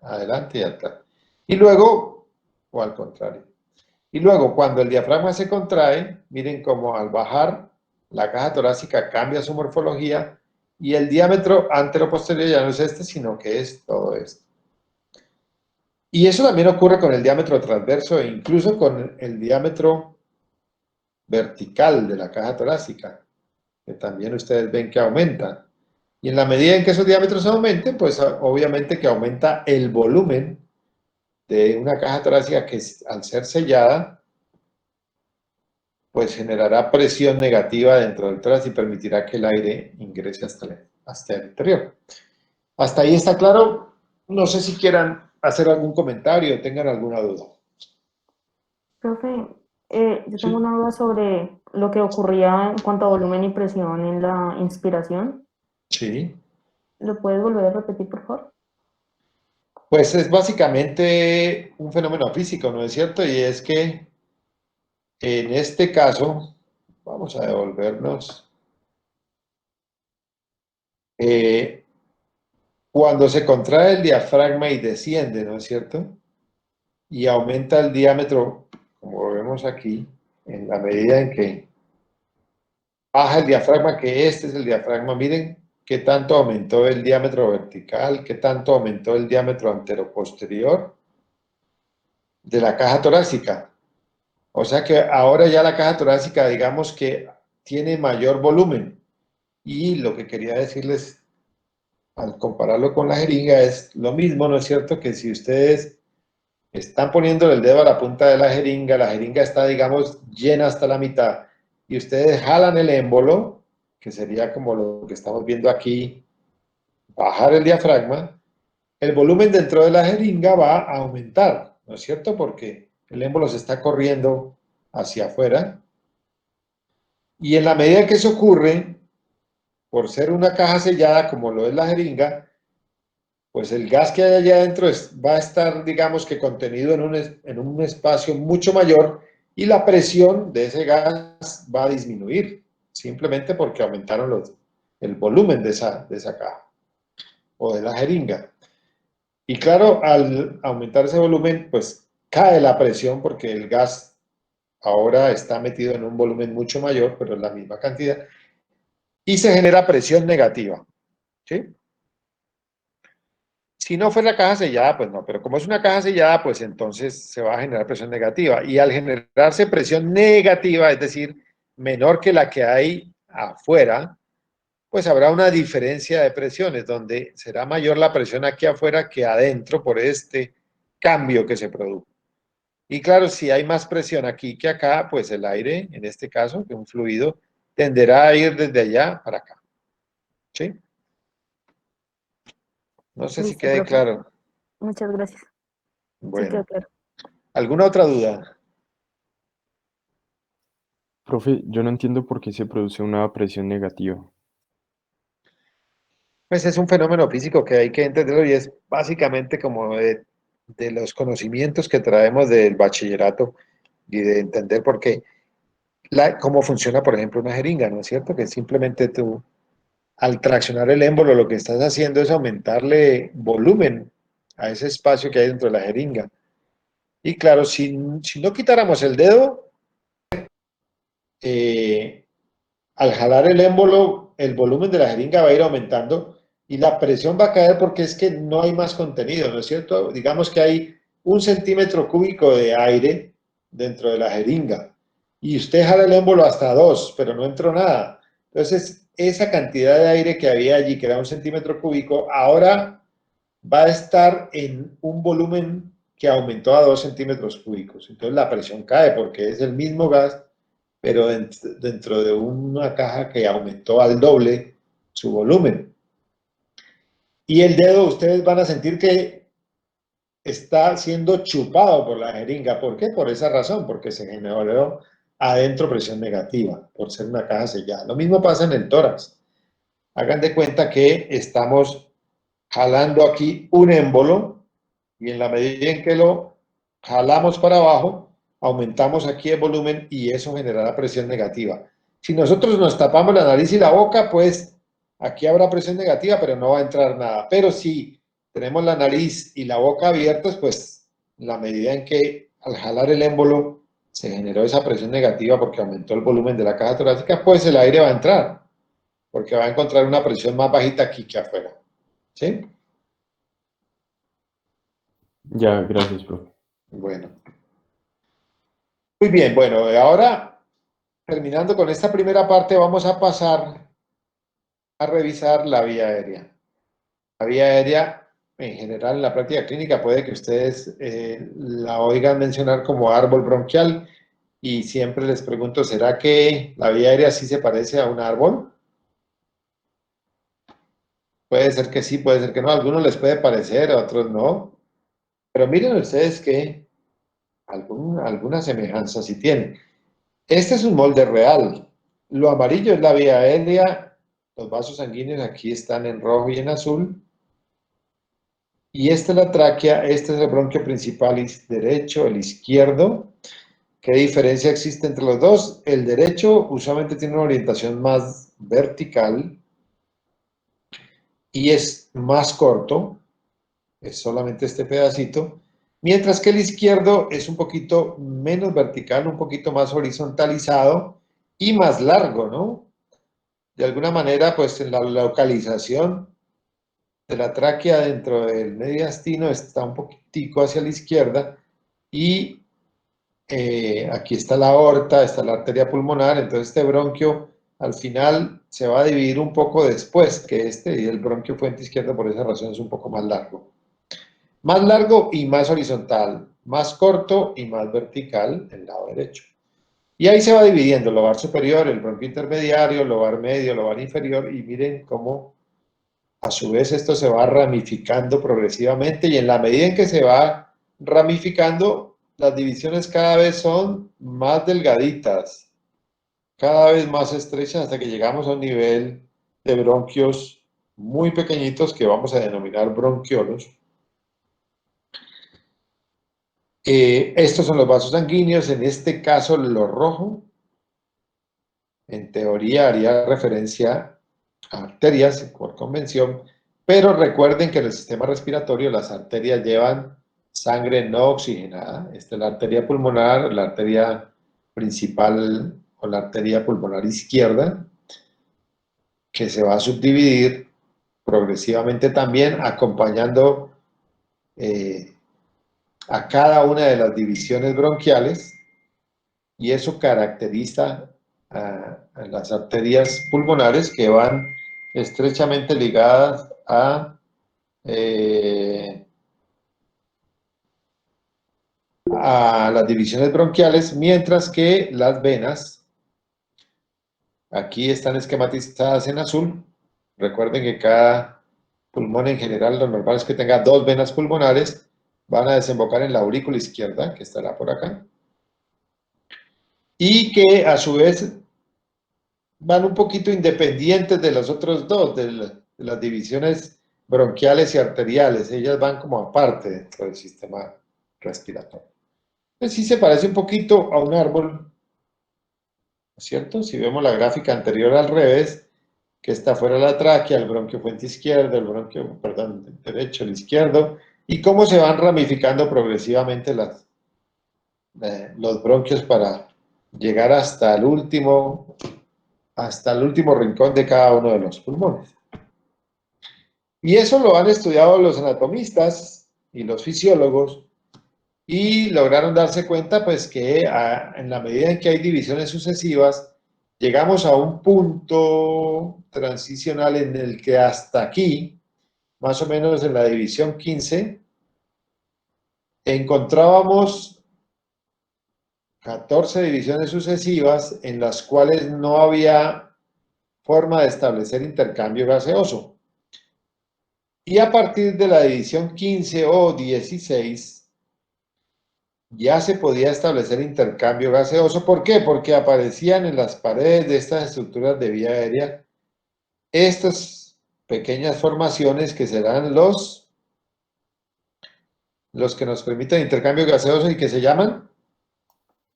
adelante y atrás. Y luego, o al contrario, y luego cuando el diafragma se contrae, miren cómo al bajar, la caja torácica cambia su morfología, y el diámetro anteroposterior ya no es este, sino que es todo esto. Y eso también ocurre con el diámetro transverso e incluso con el diámetro vertical de la caja torácica, que también ustedes ven que aumenta. Y en la medida en que esos diámetros aumenten, pues obviamente que aumenta el volumen de una caja torácica que al ser sellada, pues generará presión negativa dentro del tórax y permitirá que el aire ingrese hasta el interior. ¿Hasta ahí está claro? No sé si quieran hacer algún comentario o tengan alguna duda. Profe, yo Sí. tengo una duda sobre lo que ocurría en cuanto a volumen y presión en la inspiración. Sí. ¿Lo puedes volver a repetir, por favor? Pues es básicamente un fenómeno físico, ¿no es cierto? Y es que en este caso, vamos a devolvernos. Cuando se contrae el diafragma y desciende, ¿no es cierto? Y aumenta el diámetro, como vemos aquí, en la medida en que baja el diafragma, que este es el diafragma, miren qué tanto aumentó el diámetro vertical, qué tanto aumentó el diámetro anteroposterior de la caja torácica. O sea que ahora ya la caja torácica, digamos que tiene mayor volumen. Y lo que quería decirles al compararlo con la jeringa es lo mismo, ¿no es cierto? Que si ustedes están poniendo el dedo a la punta de la jeringa está, digamos, llena hasta la mitad, y ustedes jalan el émbolo, que sería como lo que estamos viendo aquí, bajar el diafragma, el volumen dentro de la jeringa va a aumentar, ¿no es cierto? Porque el émbolo se está corriendo hacia afuera, y en la medida que eso ocurre, por ser una caja sellada como lo es la jeringa, pues el gas que hay allá adentro va a estar, digamos que contenido en un espacio mucho mayor, y la presión de ese gas va a disminuir, simplemente porque aumentaron el volumen de esa caja o de la jeringa. Y claro, al aumentar ese volumen, pues cae la presión porque el gas ahora está metido en un volumen mucho mayor, pero en la misma cantidad, y se genera presión negativa, ¿sí? Si no fuera caja sellada, pues no, pero como es una caja sellada, pues entonces se va a generar presión negativa. Y al generarse presión negativa, es decir, menor que la que hay afuera, pues habrá una diferencia de presiones, donde será mayor la presión aquí afuera que adentro por este cambio que se produjo. Y claro, si hay más presión aquí que acá, pues el aire, en este caso, que un fluido, tenderá a ir desde allá para acá. ¿Sí? No sé si Listo, quede profe. claro. Muchas gracias. Sí, quedó Bueno, claro. ¿alguna otra duda? Profe, yo no entiendo por qué se produce una presión negativa. Pues es un fenómeno físico que hay que entenderlo, y es básicamente como de los conocimientos que traemos del bachillerato, y de entender por qué, cómo funciona, por ejemplo, una jeringa, ¿no es cierto? Que simplemente tú, al traccionar el émbolo, lo que estás haciendo es aumentarle volumen a ese espacio que hay dentro de la jeringa. Y claro, si no quitáramos el dedo, eh, al jalar el émbolo, el volumen de la jeringa va a ir aumentando y la presión va a caer, porque es que no hay más contenido, ¿no es cierto? Digamos que hay 1 centímetro cúbico de aire dentro de la jeringa y usted jala el émbolo hasta 2, pero no entró nada. Entonces, esa cantidad de aire que había allí, que era 1 centímetro cúbico, ahora va a estar en un volumen que aumentó a 2 centímetros cúbicos. Entonces, la presión cae porque es el mismo gas, pero dentro de una caja que aumentó al doble su volumen. Y el dedo, ustedes van a sentir que está siendo chupado por la jeringa. ¿Por qué? Por esa razón, porque se generó adentro presión negativa, por ser una caja sellada. Lo mismo pasa en el tórax. Hagan de cuenta que estamos jalando aquí un émbolo, y en la medida en que lo jalamos para abajo, aumentamos aquí el volumen, y eso generará presión negativa. Si nosotros nos tapamos la nariz y la boca, pues aquí habrá presión negativa, pero no va a entrar nada. Pero si tenemos la nariz y la boca abiertas, pues la medida en que al jalar el émbolo se generó esa presión negativa porque aumentó el volumen de la caja torácica, pues el aire va a entrar, porque va a encontrar una presión más bajita aquí que afuera. ¿Sí? Ya, gracias, profe. Bueno. Muy bien, bueno, ahora terminando con esta primera parte, vamos a pasar a revisar la vía aérea. La vía aérea, en general, en la práctica clínica, puede que ustedes la oigan mencionar como árbol bronquial, y siempre les pregunto, ¿será que la vía aérea sí se parece a un árbol? Puede ser que sí, puede ser que no. A algunos les puede parecer, a otros no. Pero miren ustedes que alguna semejanza sí tiene. Este es un molde real. Lo amarillo es la vía aérea, los vasos sanguíneos aquí están en rojo y en azul, y esta es la tráquea, este es el bronquio principal derecho, el izquierdo. ¿Qué diferencia existe entre los dos? El derecho usualmente tiene una orientación más vertical y es más corto, es solamente este pedacito, mientras que el izquierdo es un poquito menos vertical, un poquito más horizontalizado y más largo, ¿no? de alguna manera, pues en la localización de la tráquea dentro del mediastino está un poquitico hacia la izquierda y aquí está la aorta, está la arteria pulmonar, entonces este bronquio al final se va a dividir un poco después que y el bronquio fuente izquierdo por esa razón es un poco más largo. Más largo y más horizontal, más corto y más vertical el lado derecho. Y ahí se va dividiendo el lobar superior, el bronquio intermediario, el lobar medio, el lobar inferior, y miren cómo a su vez esto se va ramificando progresivamente y en la medida en que se va ramificando, las divisiones cada vez son más delgaditas, cada vez más estrechas hasta que llegamos a un nivel de bronquios muy pequeñitos que vamos a denominar bronquiolos. Estos son los vasos sanguíneos, en este caso lo rojo, en teoría haría referencia a arterias por convención, pero recuerden que en el sistema respiratorio las arterias llevan sangre no oxigenada. Esta es la arteria pulmonar, la arteria principal o la arteria pulmonar izquierda, que se va a subdividir progresivamente también, acompañando a cada una de las divisiones bronquiales, y eso caracteriza a las arterias pulmonares que van estrechamente ligadas a las divisiones bronquiales, mientras que las venas, aquí están esquematizadas en azul. Recuerden que cada pulmón en general, lo normal es que tenga 2 venas pulmonares, van a desembocar en la aurícula izquierda, que estará por acá, y que a su vez van un poquito independientes de los otros dos, de las divisiones bronquiales y arteriales. Ellas van como aparte dentro del sistema respiratorio. Pues sí se parece un poquito a un árbol, ¿cierto? Si vemos la gráfica anterior al revés, que está fuera de la tráquea, el bronquio fuente izquierdo, el bronquio, perdón, derecho, el izquierdo, y cómo se van ramificando progresivamente los bronquios para llegar hasta el último rincón de cada uno de los pulmones. Y eso lo han estudiado los anatomistas y los fisiólogos y lograron darse cuenta pues que en la medida en que hay divisiones sucesivas, llegamos a un punto transicional en el que hasta aquí, más o menos en la división 15, encontrábamos 14 divisiones sucesivas en las cuales no había forma de establecer intercambio gaseoso. Y a partir de la división 15 o 16, ya se podía establecer intercambio gaseoso. ¿Por qué? Porque aparecían en las paredes de estas estructuras de vía aérea estas pequeñas formaciones que serán los que nos permiten intercambio gaseoso y que se llaman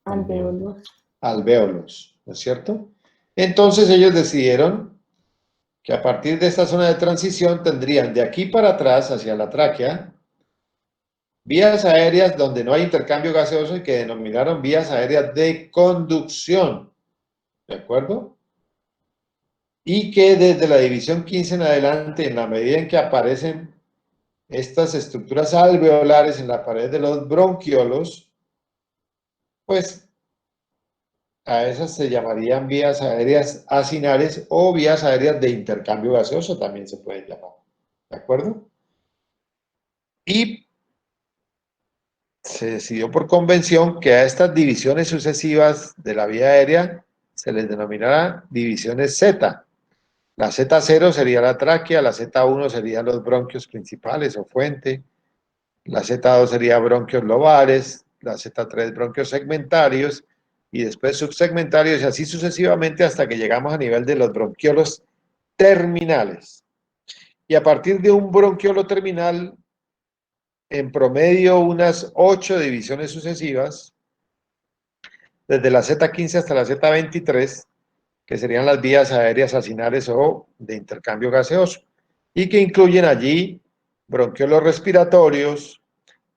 Alvéolos. alvéolos, ¿no es cierto? Entonces ellos decidieron que a partir de esta zona de transición tendrían de aquí para atrás hacia la tráquea vías aéreas donde no hay intercambio gaseoso y que denominaron vías aéreas de conducción, ¿de acuerdo? Y que desde la división 15 en adelante, en la medida en que aparecen estas estructuras alveolares en la pared de los bronquiolos, pues a esas se llamarían vías aéreas acinales o vías aéreas de intercambio gaseoso, también se pueden llamar, ¿de acuerdo? Y se decidió por convención que a estas divisiones sucesivas de la vía aérea se les denominará divisiones Z. La Z0 sería la tráquea, la Z1 serían los bronquios principales o fuente, la Z2 sería bronquios lobares, la Z3 bronquios segmentarios y después subsegmentarios y así sucesivamente hasta que llegamos a nivel de los bronquiolos terminales. Y a partir de un bronquiolo terminal, en promedio unas 8 divisiones sucesivas, desde la Z15 hasta la Z23, que serían las vías aéreas acinales o de intercambio gaseoso, y que incluyen allí bronquiolos respiratorios,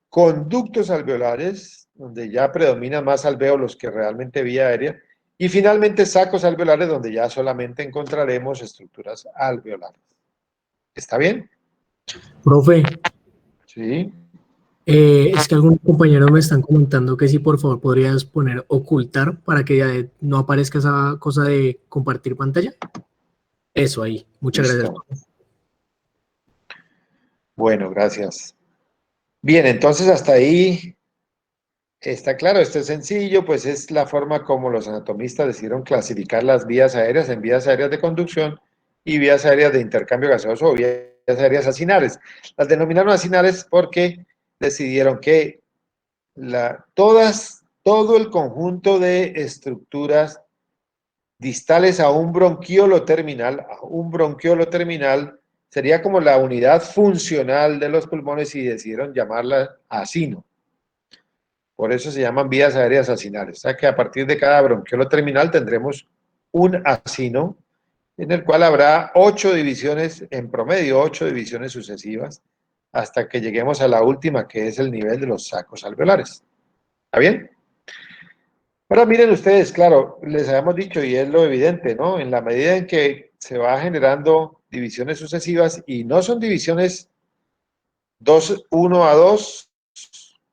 conductos alveolares, donde ya predominan más alvéolos que realmente vía aérea, Y finalmente sacos alveolares, donde ya solamente encontraremos estructuras alveolares. ¿Está bien? Profe, Sí. es que algunos compañeros me están comentando que si por favor podrías poner ocultar para que no aparezca esa cosa de compartir pantalla. Eso ahí. Muchas gracias. Listo. Bueno, gracias. Bien, entonces hasta ahí está claro, esto es sencillo, pues es la forma como los anatomistas decidieron clasificar las vías aéreas en vías aéreas de conducción y vías aéreas de intercambio gaseoso o vías aéreas acinales. Las denominaron acinales porque decidieron que todo el conjunto de estructuras distales a un bronquiolo terminal sería como la unidad funcional de los pulmones y decidieron llamarla acino. Por eso se llaman vías aéreas acinales. O sea que a partir de cada bronquiolo terminal tendremos un acino en el cual habrá 8 divisiones en promedio, 8 divisiones sucesivas, hasta que lleguemos a la última, que es el nivel de los sacos alveolares. ¿Está bien? Ahora miren ustedes, claro, les habíamos dicho, y es lo evidente, ¿no? En la medida en que se va generando divisiones sucesivas, y no son divisiones 1 a 2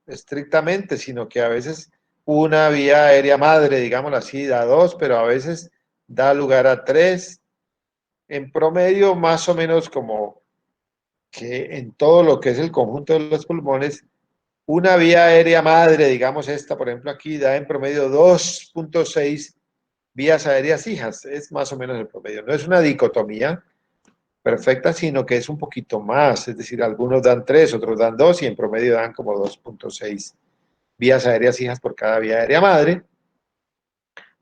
estrictamente, sino que a veces una vía aérea madre, digámoslo así, da 2, pero a veces da lugar a 3. En promedio, más o menos como que en todo lo que es el conjunto de los pulmones, una vía aérea madre, digamos esta, por ejemplo, aquí da en promedio 2.6 vías aéreas hijas, es más o menos el promedio. No es una dicotomía perfecta, sino que es un poquito más, es decir, algunos dan 3, otros dan 2 y en promedio dan como 2.6 vías aéreas hijas por cada vía aérea madre.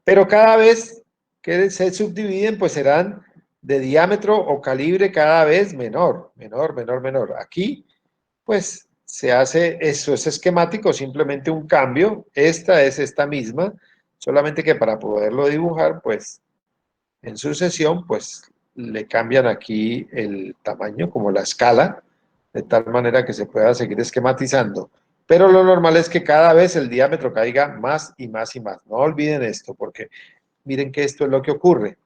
Pero cada vez que se subdividen, pues serán de diámetro o calibre cada vez menor. Aquí, pues se hace, eso es esquemático, simplemente un cambio. Esta es esta misma, solamente que para poderlo dibujar, pues en sucesión, pues le cambian aquí el tamaño, como la escala, de tal manera que se pueda seguir esquematizando. Pero lo normal es que cada vez el diámetro caiga más y más y más. No olviden esto, porque miren que esto es lo que ocurre.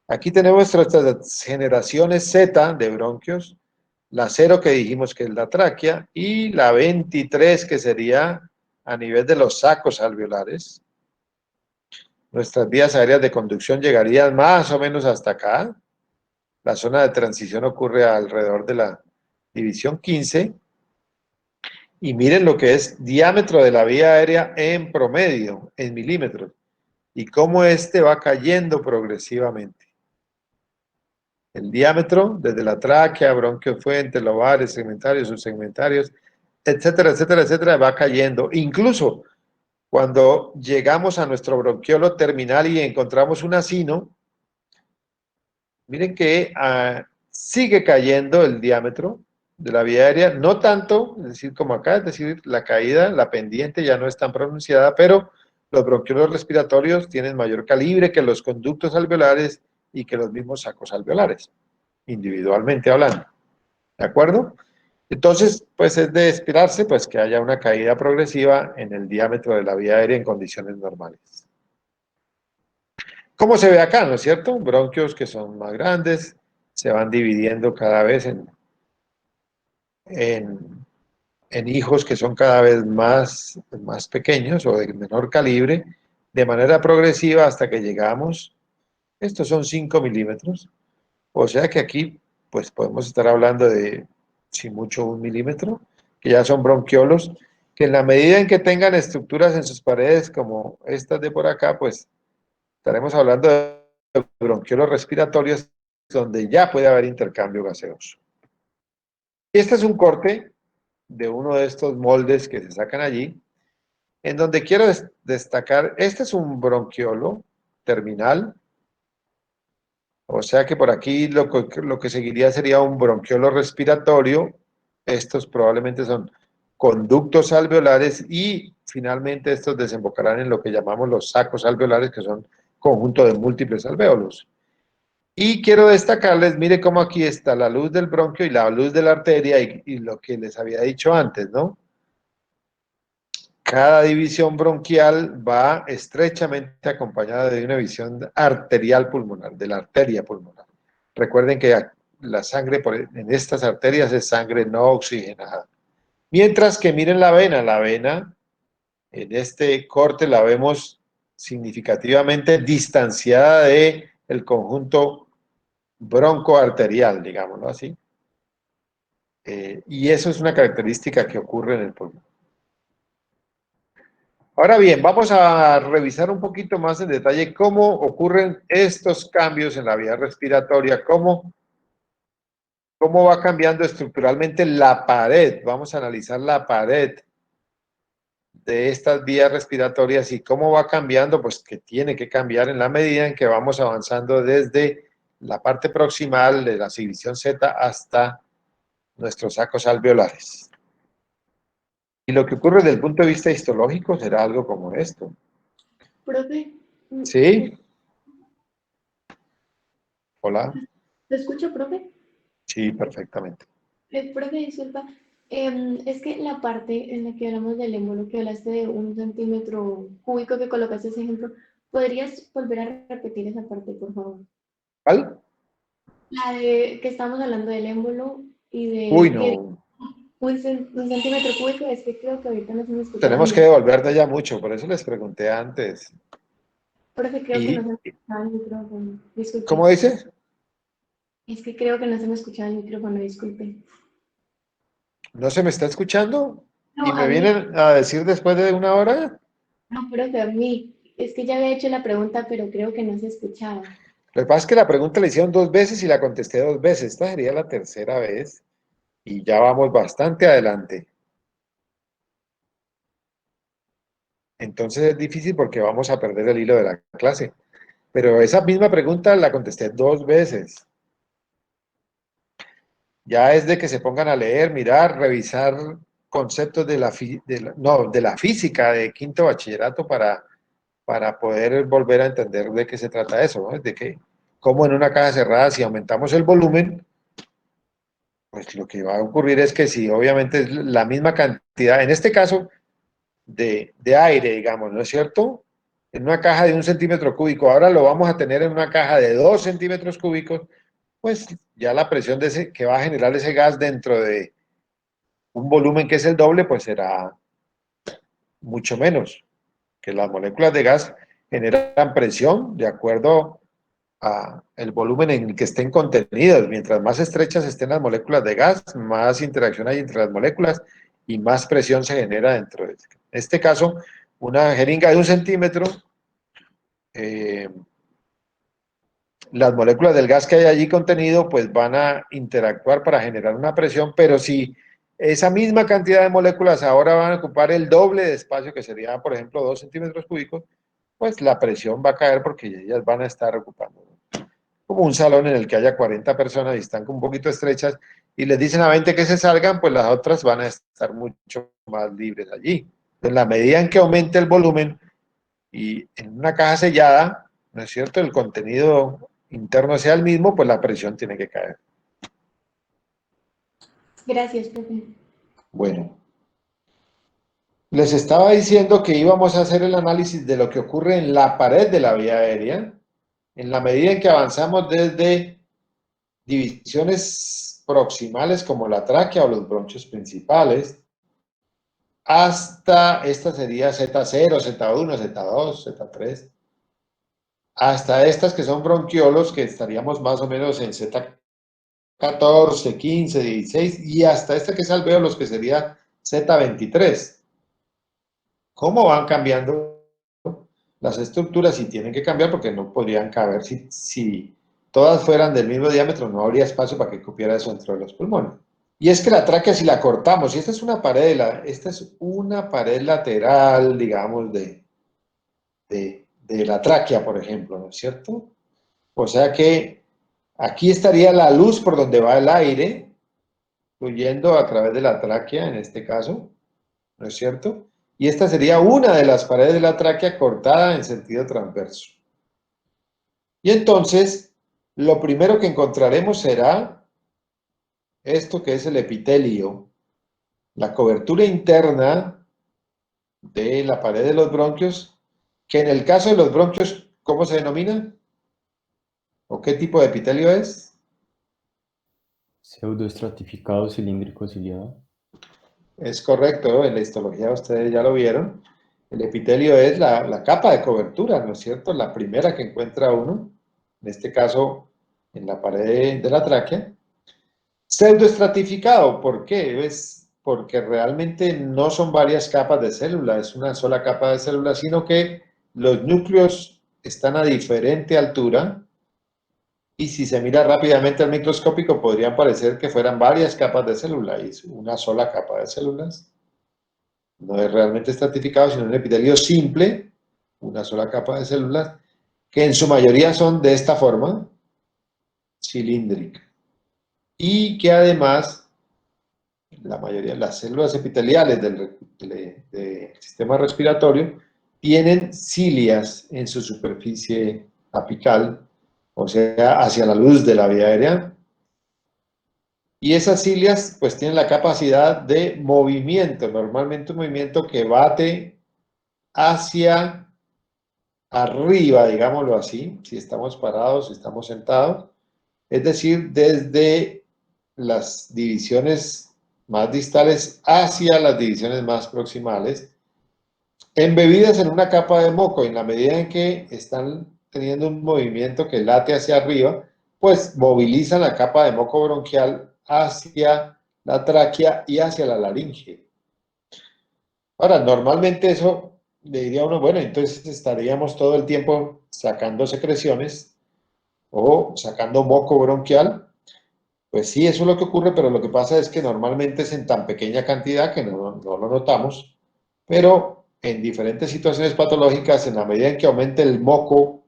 Aquí tenemos nuestras generaciones Z de bronquios, la 0 que dijimos que es la tráquea, y la 23 que sería a nivel de los sacos alveolares. Nuestras vías aéreas de conducción llegarían más o menos hasta acá. La zona de transición ocurre alrededor de la división 15. Y miren lo que es diámetro de la vía aérea en promedio, en milímetros, y cómo este va cayendo progresivamente. El diámetro, desde la tráquea, bronquios fuentes, lobares, segmentarios, subsegmentarios, etcétera, etcétera, etcétera, va cayendo. Incluso cuando llegamos a nuestro bronquiolo terminal y encontramos un acino, miren que sigue cayendo el diámetro de la vía aérea, no tanto, es decir, como acá, es decir, la caída, la pendiente ya no es tan pronunciada, pero los bronquiolos respiratorios tienen mayor calibre que los conductos alveolares y que los mismos sacos alveolares, individualmente hablando. ¿De acuerdo? Entonces, pues es de esperarse pues, que haya una caída progresiva en el diámetro de la vía aérea en condiciones normales. ¿Cómo se ve acá, no es cierto? Bronquios que son más grandes, se van dividiendo cada vez en hijos que son cada vez más pequeños o de menor calibre, de manera progresiva hasta que llegamos, estos son 5 milímetros, o sea que aquí pues podemos estar hablando de, si mucho, 1 milímetro, que ya son bronquiolos, que en la medida en que tengan estructuras en sus paredes como estas de por acá, pues estaremos hablando de bronquiolos respiratorios donde ya puede haber intercambio gaseoso. Este es un corte de uno de estos moldes que se sacan allí, en donde quiero destacar, este es un bronquiolo terminal, o sea que por aquí lo que seguiría sería un bronquiolo respiratorio, estos probablemente son conductos alveolares y finalmente estos desembocarán en lo que llamamos los sacos alveolares, que son conjunto de múltiples alvéolos. Y quiero destacarles, mire cómo aquí está la luz del bronquio y la luz de la arteria y lo que les había dicho antes, ¿no? cada división bronquial va estrechamente acompañada de una división arterial pulmonar, de la arteria pulmonar. Recuerden que la sangre en estas arterias es sangre no oxigenada. Mientras que miren la vena en este corte la vemos significativamente distanciada del conjunto broncoarterial, digámoslo así. Y eso es una característica que ocurre en el pulmón. Ahora bien, vamos a revisar un poquito más en detalle cómo ocurren estos cambios en la vía respiratoria, cómo va cambiando estructuralmente la pared. Vamos a analizar la pared de estas vías respiratorias y cómo va cambiando, pues que tiene que cambiar en la medida en que vamos avanzando desde la parte proximal de la división Z hasta nuestros sacos alveolares. Y lo que ocurre desde el punto de vista histológico será algo como esto. Profe, ¿Sí? Hola. ¿lo escucha, profe? Sí, perfectamente. Profe, disculpa. Es que la parte en la que hablamos del émbolo, que hablaste de 1 centímetro cúbico, que colocaste ese ejemplo, ¿podrías volver a repetir esa parte, por favor? ¿Cuál? La de que estamos hablando del émbolo y Uy, de que no. 1 centímetro cúbico, es que creo que ahorita no se me escuchaba Tenemos el que devolver de ya mucho, por eso les pregunté antes. Profe, creo que no ¿Y se me escuchaba el micrófono. cómo Disculpe. dice? Es que creo que no se me escuchaba el micrófono, disculpe. ¿No se me está escuchando? ¿Y No, me a mí, vienen a decir después de una hora? no, profe, a mí. Es que ya había hecho la pregunta, pero creo que no se escuchaba. Lo que pasa es que la pregunta la hicieron 2 veces y la contesté 2 veces. Esta sería la tercera vez y ya vamos bastante adelante. Entonces es difícil porque vamos a perder el hilo de la clase. Pero esa misma pregunta la contesté 2 veces. Ya es de que se pongan a leer, mirar, revisar conceptos de la física de quinto bachillerato para poder volver a entender de qué se trata eso, ¿no? De que, como en una caja cerrada, si aumentamos el volumen, pues lo que va a ocurrir es que si obviamente es la misma cantidad, en este caso, de aire, digamos, ¿no es cierto? En una caja de 1 centímetro cúbico, ahora lo vamos a tener en una caja de 2 centímetros cúbicos, pues ya la presión que va a generar ese gas dentro de un volumen que es el doble, pues será mucho menos, que las moléculas de gas generan presión de acuerdo a el volumen en el que estén contenidas. Mientras más estrechas estén las moléculas de gas, más interacción hay entre las moléculas y más presión se genera dentro de este. En este caso, una jeringa de 1 centímetro, las moléculas del gas que hay allí contenido pues van a interactuar para generar una presión, pero si esa misma cantidad de moléculas ahora van a ocupar el doble de espacio, que sería, por ejemplo, 2 centímetros cúbicos, pues la presión va a caer porque ellas van a estar ocupando, ¿no? Como un salón en el que haya 40 personas y están un poquito estrechas y les dicen a 20 que se salgan, pues las otras van a estar mucho más libres allí. En la medida en que aumente el volumen y en una caja sellada, ¿no es cierto?, el contenido interno sea el mismo, pues la presión tiene que caer. Gracias, profe. Bueno, les estaba diciendo que íbamos a hacer el análisis de lo que ocurre en la pared de la vía aérea, en la medida en que avanzamos desde divisiones proximales como la tráquea o los bronquios principales, hasta, esta sería Z0, Z1, Z2, Z3, hasta estas que son bronquiolos, que estaríamos más o menos en Z14, 15, 16, y hasta esta que es alvéolos, que sería Z23. ¿Cómo van cambiando las estructuras? Y tienen que cambiar porque no podrían caber, si todas fueran del mismo diámetro, no habría espacio para que cupiera eso dentro de los pulmones. Y es que la tráquea, si la cortamos, y esta es una pared lateral, digamos, de la tráquea, por ejemplo, ¿no es cierto? O sea que aquí estaría la luz por donde va el aire, fluyendo a través de la tráquea, en este caso, ¿no es cierto? Y esta sería una de las paredes de la tráquea cortada en sentido transverso. Y entonces, lo primero que encontraremos será esto que es el epitelio, la cobertura interna de la pared de los bronquios, que en el caso de los bronquios, ¿cómo se denomina? ¿O qué tipo de epitelio es? Pseudoestratificado cilíndrico ciliado. Es correcto, en la histología ustedes ya lo vieron. El epitelio es la capa de cobertura, ¿no es cierto? La primera que encuentra uno, en este caso en la pared de la tráquea. Pseudoestratificado, ¿por qué? Es porque realmente no son varias capas de célula, es una sola capa de célula, sino que los núcleos están a diferente altura y si se mira rápidamente al microscópico podrían parecer que fueran varias capas de célula y es una sola capa de células. No es realmente estratificado, sino un epitelio simple, una sola capa de células, que en su mayoría son de esta forma, cilíndrica. Y que además, la mayoría de las células epiteliales del sistema respiratorio tienen cilias en su superficie apical, o sea, hacia la luz de la vía aérea. Y esas cilias pues tienen la capacidad de movimiento, normalmente un movimiento que bate hacia arriba, digámoslo así, si estamos parados, si estamos sentados, es decir, desde las divisiones más distales hacia las divisiones más proximales, embebidas en una capa de moco, en la medida en que están teniendo un movimiento que late hacia arriba, pues movilizan la capa de moco bronquial hacia la tráquea y hacia la laringe. Ahora, normalmente eso le diría a uno, bueno, entonces estaríamos todo el tiempo sacando secreciones o sacando moco bronquial. Pues sí, eso es lo que ocurre, pero lo que pasa es que normalmente es en tan pequeña cantidad que no lo notamos, pero en diferentes situaciones patológicas, en la medida en que aumente el moco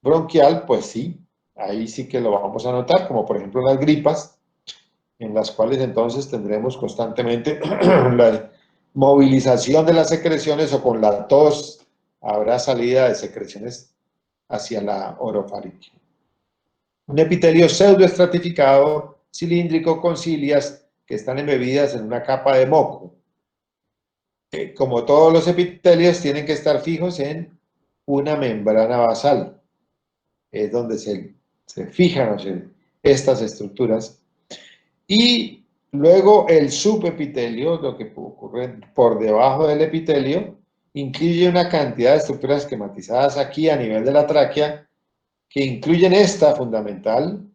bronquial, pues sí, ahí sí que lo vamos a notar, como por ejemplo las gripas, en las cuales entonces tendremos constantemente la movilización de las secreciones o con la tos habrá salida de secreciones hacia la orofaringe. Un epitelio pseudoestratificado, cilíndrico, con cilias que están embebidas en una capa de moco. Como todos los epitelios, tienen que estar fijos en una membrana basal. Es donde se fijan estas estructuras. Y luego el subepitelio, lo que ocurre por debajo del epitelio, incluye una cantidad de estructuras esquematizadas aquí a nivel de la tráquea, que incluyen esta fundamental,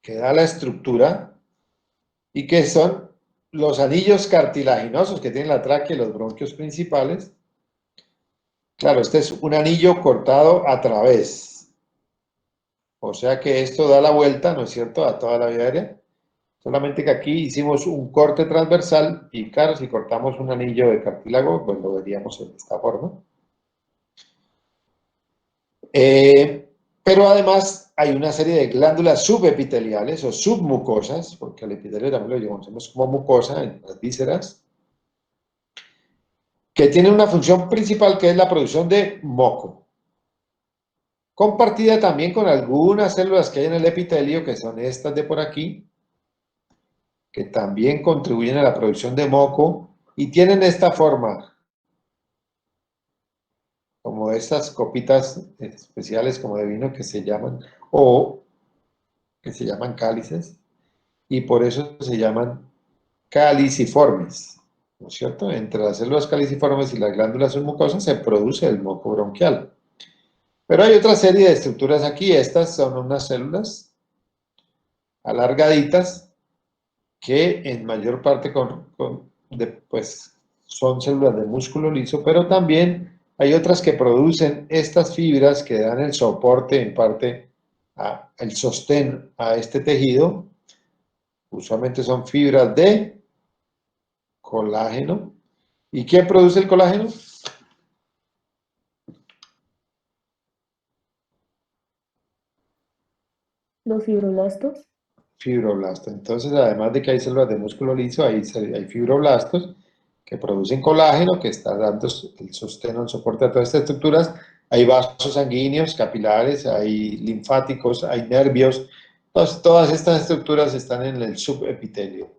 que da la estructura, y que son los anillos cartilaginosos que tiene la tráquea y los bronquios principales. Claro, este es un anillo cortado a través. O sea que esto da la vuelta, ¿no es cierto?, a toda la vía aérea. Solamente que aquí hicimos un corte transversal y claro, si cortamos un anillo de cartílago, pues lo veríamos de esta forma. Pero además hay una serie de glándulas subepiteliales o submucosas, porque el epitelio también lo conocemos como mucosa en las vísceras, que tienen una función principal que es la producción de moco. Compartida también con algunas células que hay en el epitelio, que son estas de por aquí, que también contribuyen a la producción de moco y tienen esta forma, como estas copitas especiales como de vino que se llaman, o que se llaman cálices, y por eso se llaman caliciformes, ¿no es cierto? Entre las células caliciformes y las glándulas submucosas se produce el moco bronquial. Pero hay otra serie de estructuras aquí, estas son unas células alargaditas, que en mayor parte pues, son células de músculo liso, pero también hay otras que producen estas fibras que dan el soporte, en parte, el sostén a este tejido. Usualmente son fibras de colágeno. ¿Y quién produce el colágeno? Los fibroblastos. Fibroblastos. Entonces, además de que hay células de músculo liso, hay fibroblastos que producen colágeno, que está dando el sostén o el soporte a todas estas estructuras. Hay vasos sanguíneos, capilares, hay linfáticos, hay nervios. Todas estas estructuras están en el subepitelio.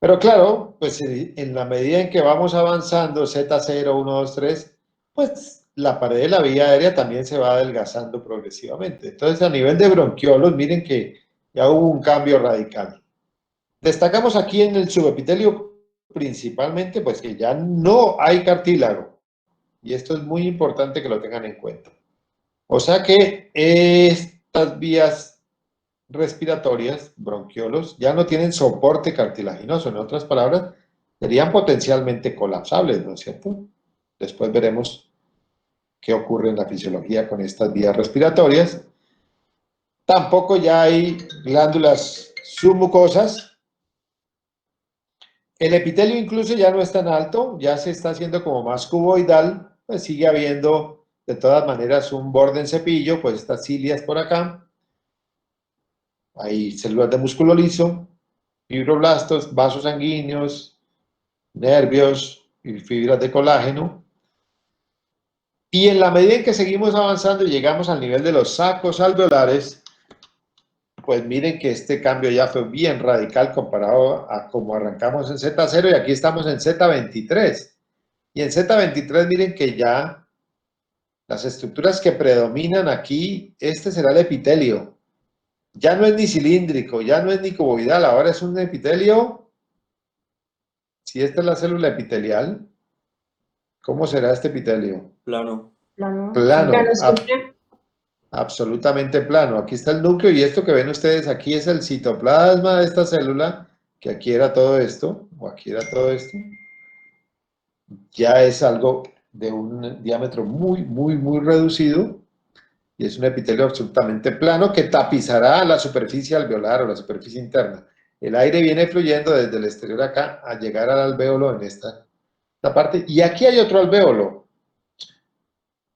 Pero claro, pues en la medida en que vamos avanzando, Z0, 1, 2, 3, pues la pared de la vía aérea también se va adelgazando progresivamente. Entonces, a nivel de bronquiolos, miren que ya hubo un cambio radical. Destacamos aquí en el subepitelio principalmente, pues que ya no hay cartílago. Y esto es muy importante que lo tengan en cuenta. O sea que estas vías respiratorias, bronquiolos, ya no tienen soporte cartilaginoso. En otras palabras, serían potencialmente colapsables, ¿no es cierto? Después veremos qué ocurre en la fisiología con estas vías respiratorias. Tampoco ya hay glándulas submucosas. El epitelio incluso ya no es tan alto, ya se está haciendo como más cuboidal, pues sigue habiendo de todas maneras un borde en cepillo, pues estas cilias por acá. Hay células de músculo liso, fibroblastos, vasos sanguíneos, nervios y fibras de colágeno. Y en la medida en que seguimos avanzando y llegamos al nivel de los sacos alveolares, pues miren que este cambio ya fue bien radical comparado a como arrancamos en Z0 y aquí estamos en Z23. Y en Z23 miren que ya las estructuras que predominan aquí, este será el epitelio. Ya no es ni cilíndrico, ya no es ni cuboidal, ahora es un epitelio. Si esta es la célula epitelial, ¿cómo será este epitelio? Plano. Plano. Plano, Plano simple. absolutamente plano. Aquí está el núcleo y esto que ven ustedes aquí es el citoplasma de esta célula, que aquí era todo esto, o aquí era todo esto. Ya es algo de un diámetro muy reducido y es un epitelio absolutamente plano que tapizará la superficie alveolar o la superficie interna. El aire viene fluyendo desde el exterior acá a llegar al alvéolo en esta parte. Y aquí hay otro alvéolo.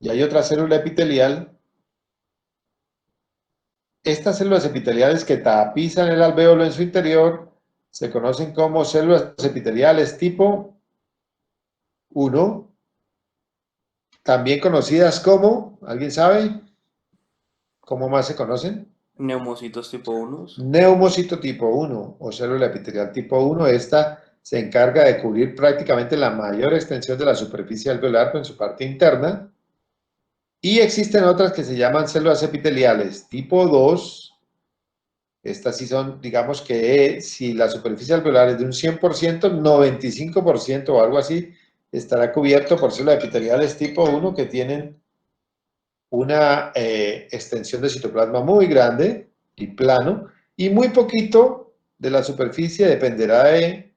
Y hay otra célula epitelial. Estas células epiteliales que tapizan el alvéolo en su interior se conocen como células epiteliales tipo 1, también conocidas como, ¿alguien sabe cómo más se conocen? Neumocitos tipo 1. Neumocito tipo 1 o célula epitelial tipo 1. Esta se encarga de cubrir prácticamente la mayor extensión de la superficie alveolar en su parte interna. Y existen otras que se llaman células epiteliales tipo 2. Estas sí son, digamos que si la superficie alveolar es de un 100%, 95% o algo así, estará cubierto por células epiteliales tipo 1 que tienen una extensión de citoplasma muy grande y plano, y muy poquito de la superficie dependerá de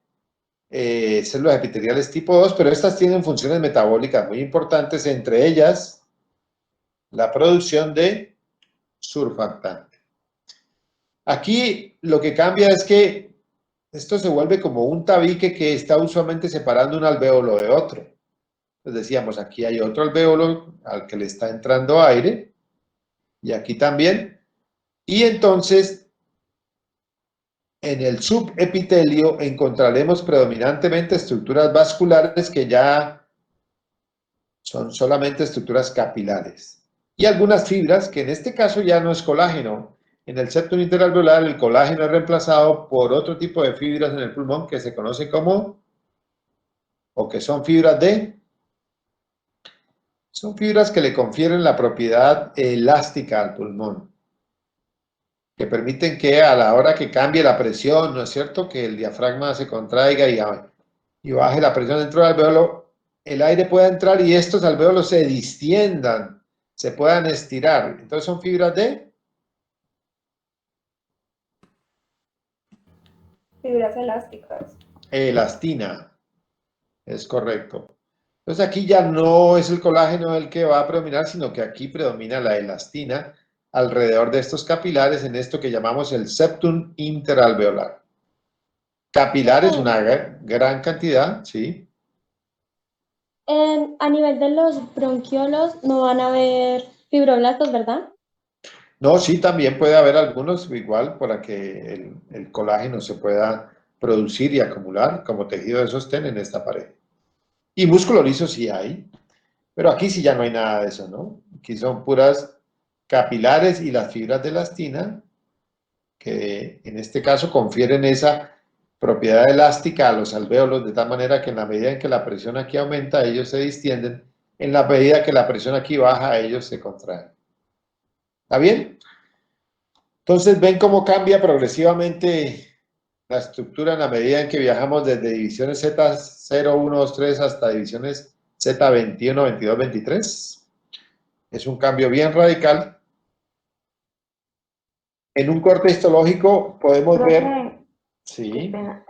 células epiteliales tipo 2, pero estas tienen funciones metabólicas muy importantes, entre ellas la producción de surfactante. Aquí lo que cambia es que esto se vuelve como un tabique que está usualmente separando un alvéolo de otro. Pues decíamos, aquí hay otro alvéolo al que le está entrando aire, y aquí también. Y entonces, en el subepitelio encontraremos predominantemente estructuras vasculares que ya son solamente estructuras capilares. Y algunas fibras, que en este caso ya no es colágeno. En el septum interalveolar el colágeno es reemplazado por otro tipo de fibras en el pulmón que se conoce como, o que son fibras de, son fibras que le confieren la propiedad elástica al pulmón, que permiten que a la hora que cambie la presión, ¿no es cierto?, que el diafragma se contraiga y baje la presión dentro del alvéolo, el aire pueda entrar y estos alvéolos se distiendan, se puedan estirar. Entonces son fibras de Fibras elásticas. elastina, es correcto. Entonces aquí ya no es el colágeno el que va a predominar, sino que aquí predomina la elastina alrededor de estos capilares en esto que llamamos el septum interalveolar. Capilares, una gran cantidad, ¿sí? A nivel de los bronquiolos no van a haber fibroblastos, ¿verdad? No, sí, también puede haber algunos igual para que el colágeno se pueda producir y acumular como tejido de sostén en esta pared. Y músculo liso sí hay, pero aquí sí ya no hay nada de eso, ¿no? Aquí son puras capilares y las fibras de elastina que en este caso confieren esa propiedad elástica a los alvéolos, de tal manera que en la medida en que la presión aquí aumenta, ellos se distienden, en la medida que la presión aquí baja, ellos se contraen. ¿Está bien? Entonces, ven cómo cambia progresivamente la estructura en la medida en que viajamos desde divisiones Z0, 1, 2, 3 hasta divisiones Z21, 22, 23. Es un cambio bien radical. En un corte histológico podemos ver... Profe, qué Sí. pena.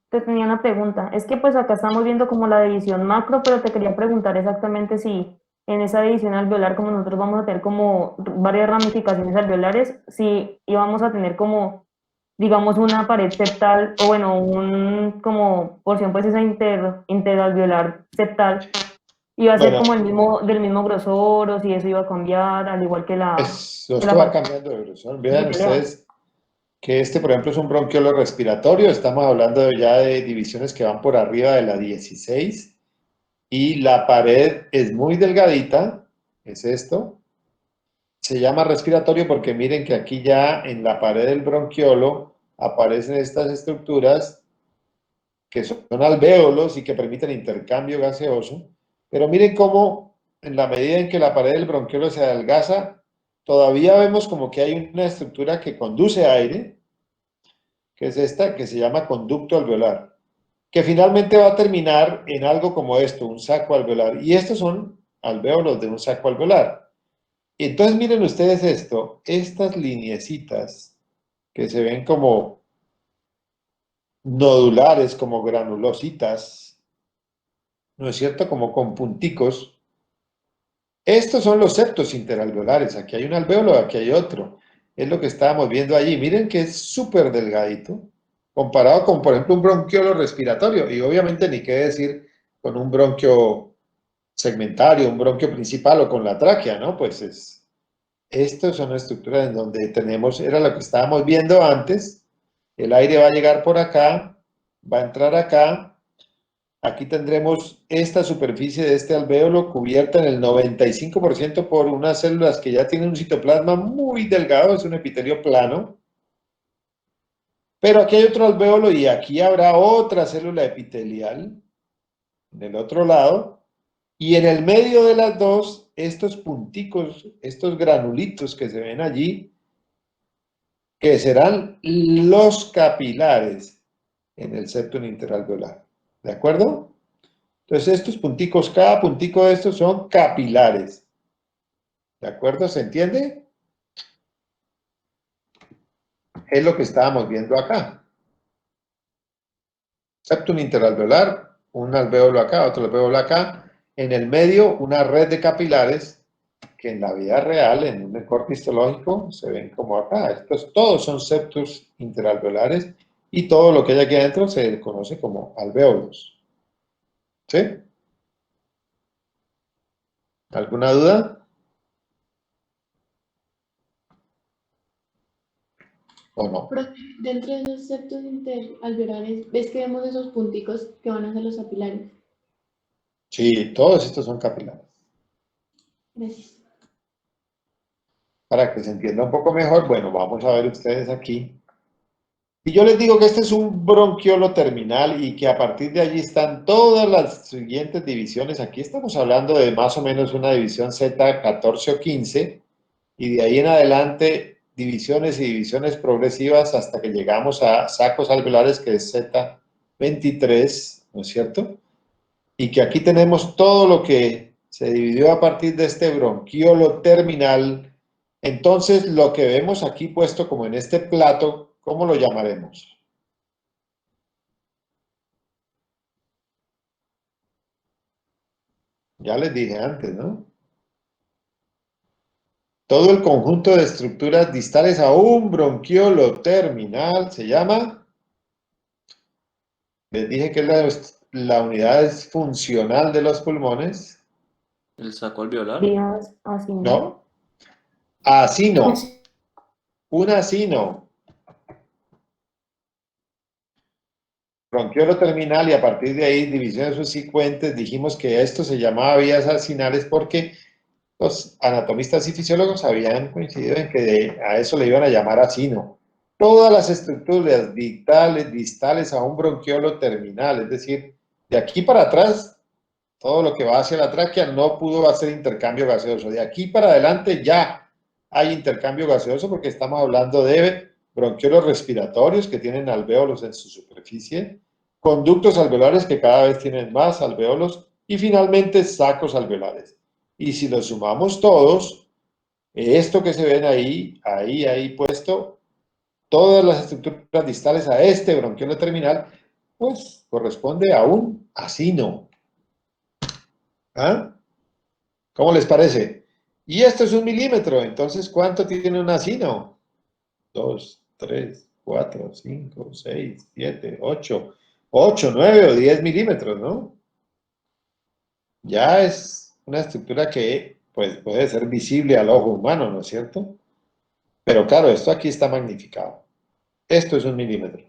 Te tenía una pregunta. Es que pues acá estamos viendo como la división macro, pero te quería preguntar exactamente si en esa división alveolar, como nosotros vamos a tener como varias ramificaciones alveolares, si íbamos a tener como, digamos, una pared septal, o bueno, un como porción pues esa interalveolar septal, iba a ser Bueno, como el mismo, del mismo grosor, o si eso iba a cambiar, al igual que la esto va cambiando de grosor. Vean epitelial. ustedes que este, por ejemplo, es un bronquiolo respiratorio. Estamos hablando ya de divisiones que van por arriba de la 16. Y la pared es muy delgadita. Es esto. Se llama respiratorio porque miren que aquí ya en la pared del bronquiolo aparecen estas estructuras que son alvéolos y que permiten intercambio gaseoso. Pero miren cómo en la medida en que la pared del bronquiolo se adelgaza, todavía vemos como que hay una estructura que conduce aire, que es esta, que se llama conducto alveolar, que finalmente va a terminar en algo como esto, un saco alveolar. Y estos son alvéolos de un saco alveolar. Y entonces miren ustedes esto, estas lineecitas que se ven como nodulares, como granulositas, ¿no es cierto? Como con punticos. Estos son los septos interalveolares. Aquí hay un alvéolo, aquí hay otro. Es lo que estábamos viendo allí. Miren que es súper delgadito, comparado con, por ejemplo, un bronquiolo respiratorio. Y obviamente ni qué decir con un bronquio segmentario, un bronquio principal o con la tráquea, ¿no? Pues estas son estructuras en donde tenemos, era lo que estábamos viendo antes. El aire va a llegar por acá, va a entrar acá. Aquí tendremos esta superficie de este alvéolo cubierta en el 95% por unas células que ya tienen un citoplasma muy delgado, es un epitelio plano. Pero aquí hay otro alvéolo y aquí habrá otra célula epitelial en el otro lado. Y en el medio de las dos, estos punticos, estos granulitos que se ven allí, que serán los capilares en el septum interalveolar. ¿De acuerdo? Entonces estos punticos, cada puntico de estos son capilares. ¿De acuerdo? ¿Se entiende? Es lo que estábamos viendo acá. Septum interalveolar, un alvéolo acá, otro alvéolo acá. En el medio, una red de capilares que en la vida real, en un corte histológico, se ven como acá. Estos todos son septos interalveolares y todo lo que hay aquí adentro se conoce como alvéolos. ¿Sí? ¿Alguna duda? ¿O no? Pero dentro de esos septos interalveolares, ¿ves que vemos esos punticos que van a ser los capilares? Sí, todos estos son capilares. Gracias. Para que se entienda un poco mejor, bueno, vamos a ver ustedes aquí. Y yo les digo que este es un bronquiolo terminal y que a partir de allí están todas las siguientes divisiones. Aquí estamos hablando de más o menos una división Z14 o 15 y de ahí en adelante divisiones y divisiones progresivas hasta que llegamos a sacos alveolares que es Z23, ¿no es cierto? Y que aquí tenemos todo lo que se dividió a partir de este bronquiolo terminal. Entonces, lo que vemos aquí puesto como en este plato, ¿cómo lo llamaremos? Ya les dije antes, ¿no? Todo el conjunto de estructuras distales a un bronquiolo terminal se llama, les dije que la unidad funcional de los pulmones, El saco alveolar. Vías así, ¿no? ¿no? Acino, un acino. Bronquiolo terminal y a partir de ahí divisiones subsecuentes, dijimos que esto se llamaba vías acinales porque los anatomistas y fisiólogos habían coincidido en que a eso le iban a llamar acino. todas las estructuras distales a un bronquiolo terminal, es decir, de aquí para atrás, todo lo que va hacia la tráquea no pudo hacer intercambio gaseoso. De aquí para adelante ya hay intercambio gaseoso porque estamos hablando de bronquiolos respiratorios que tienen alvéolos en su superficie, conductos alveolares que cada vez tienen más alvéolos y finalmente sacos alveolares. Y si los sumamos todos, esto que se ven ahí puesto, todas las estructuras distales a este bronquiolo terminal, pues corresponde a un acino. ¿Ah? ¿Cómo les parece? Y esto es 1 milímetro, entonces ¿cuánto tiene un acino? 2, 3, 4, 5, 6, 7, 8, 9 o 10 milímetros, ¿no? Ya es una estructura que pues, puede ser visible al ojo humano, ¿no es cierto? Pero claro, esto aquí está magnificado. Esto es 1 milímetro.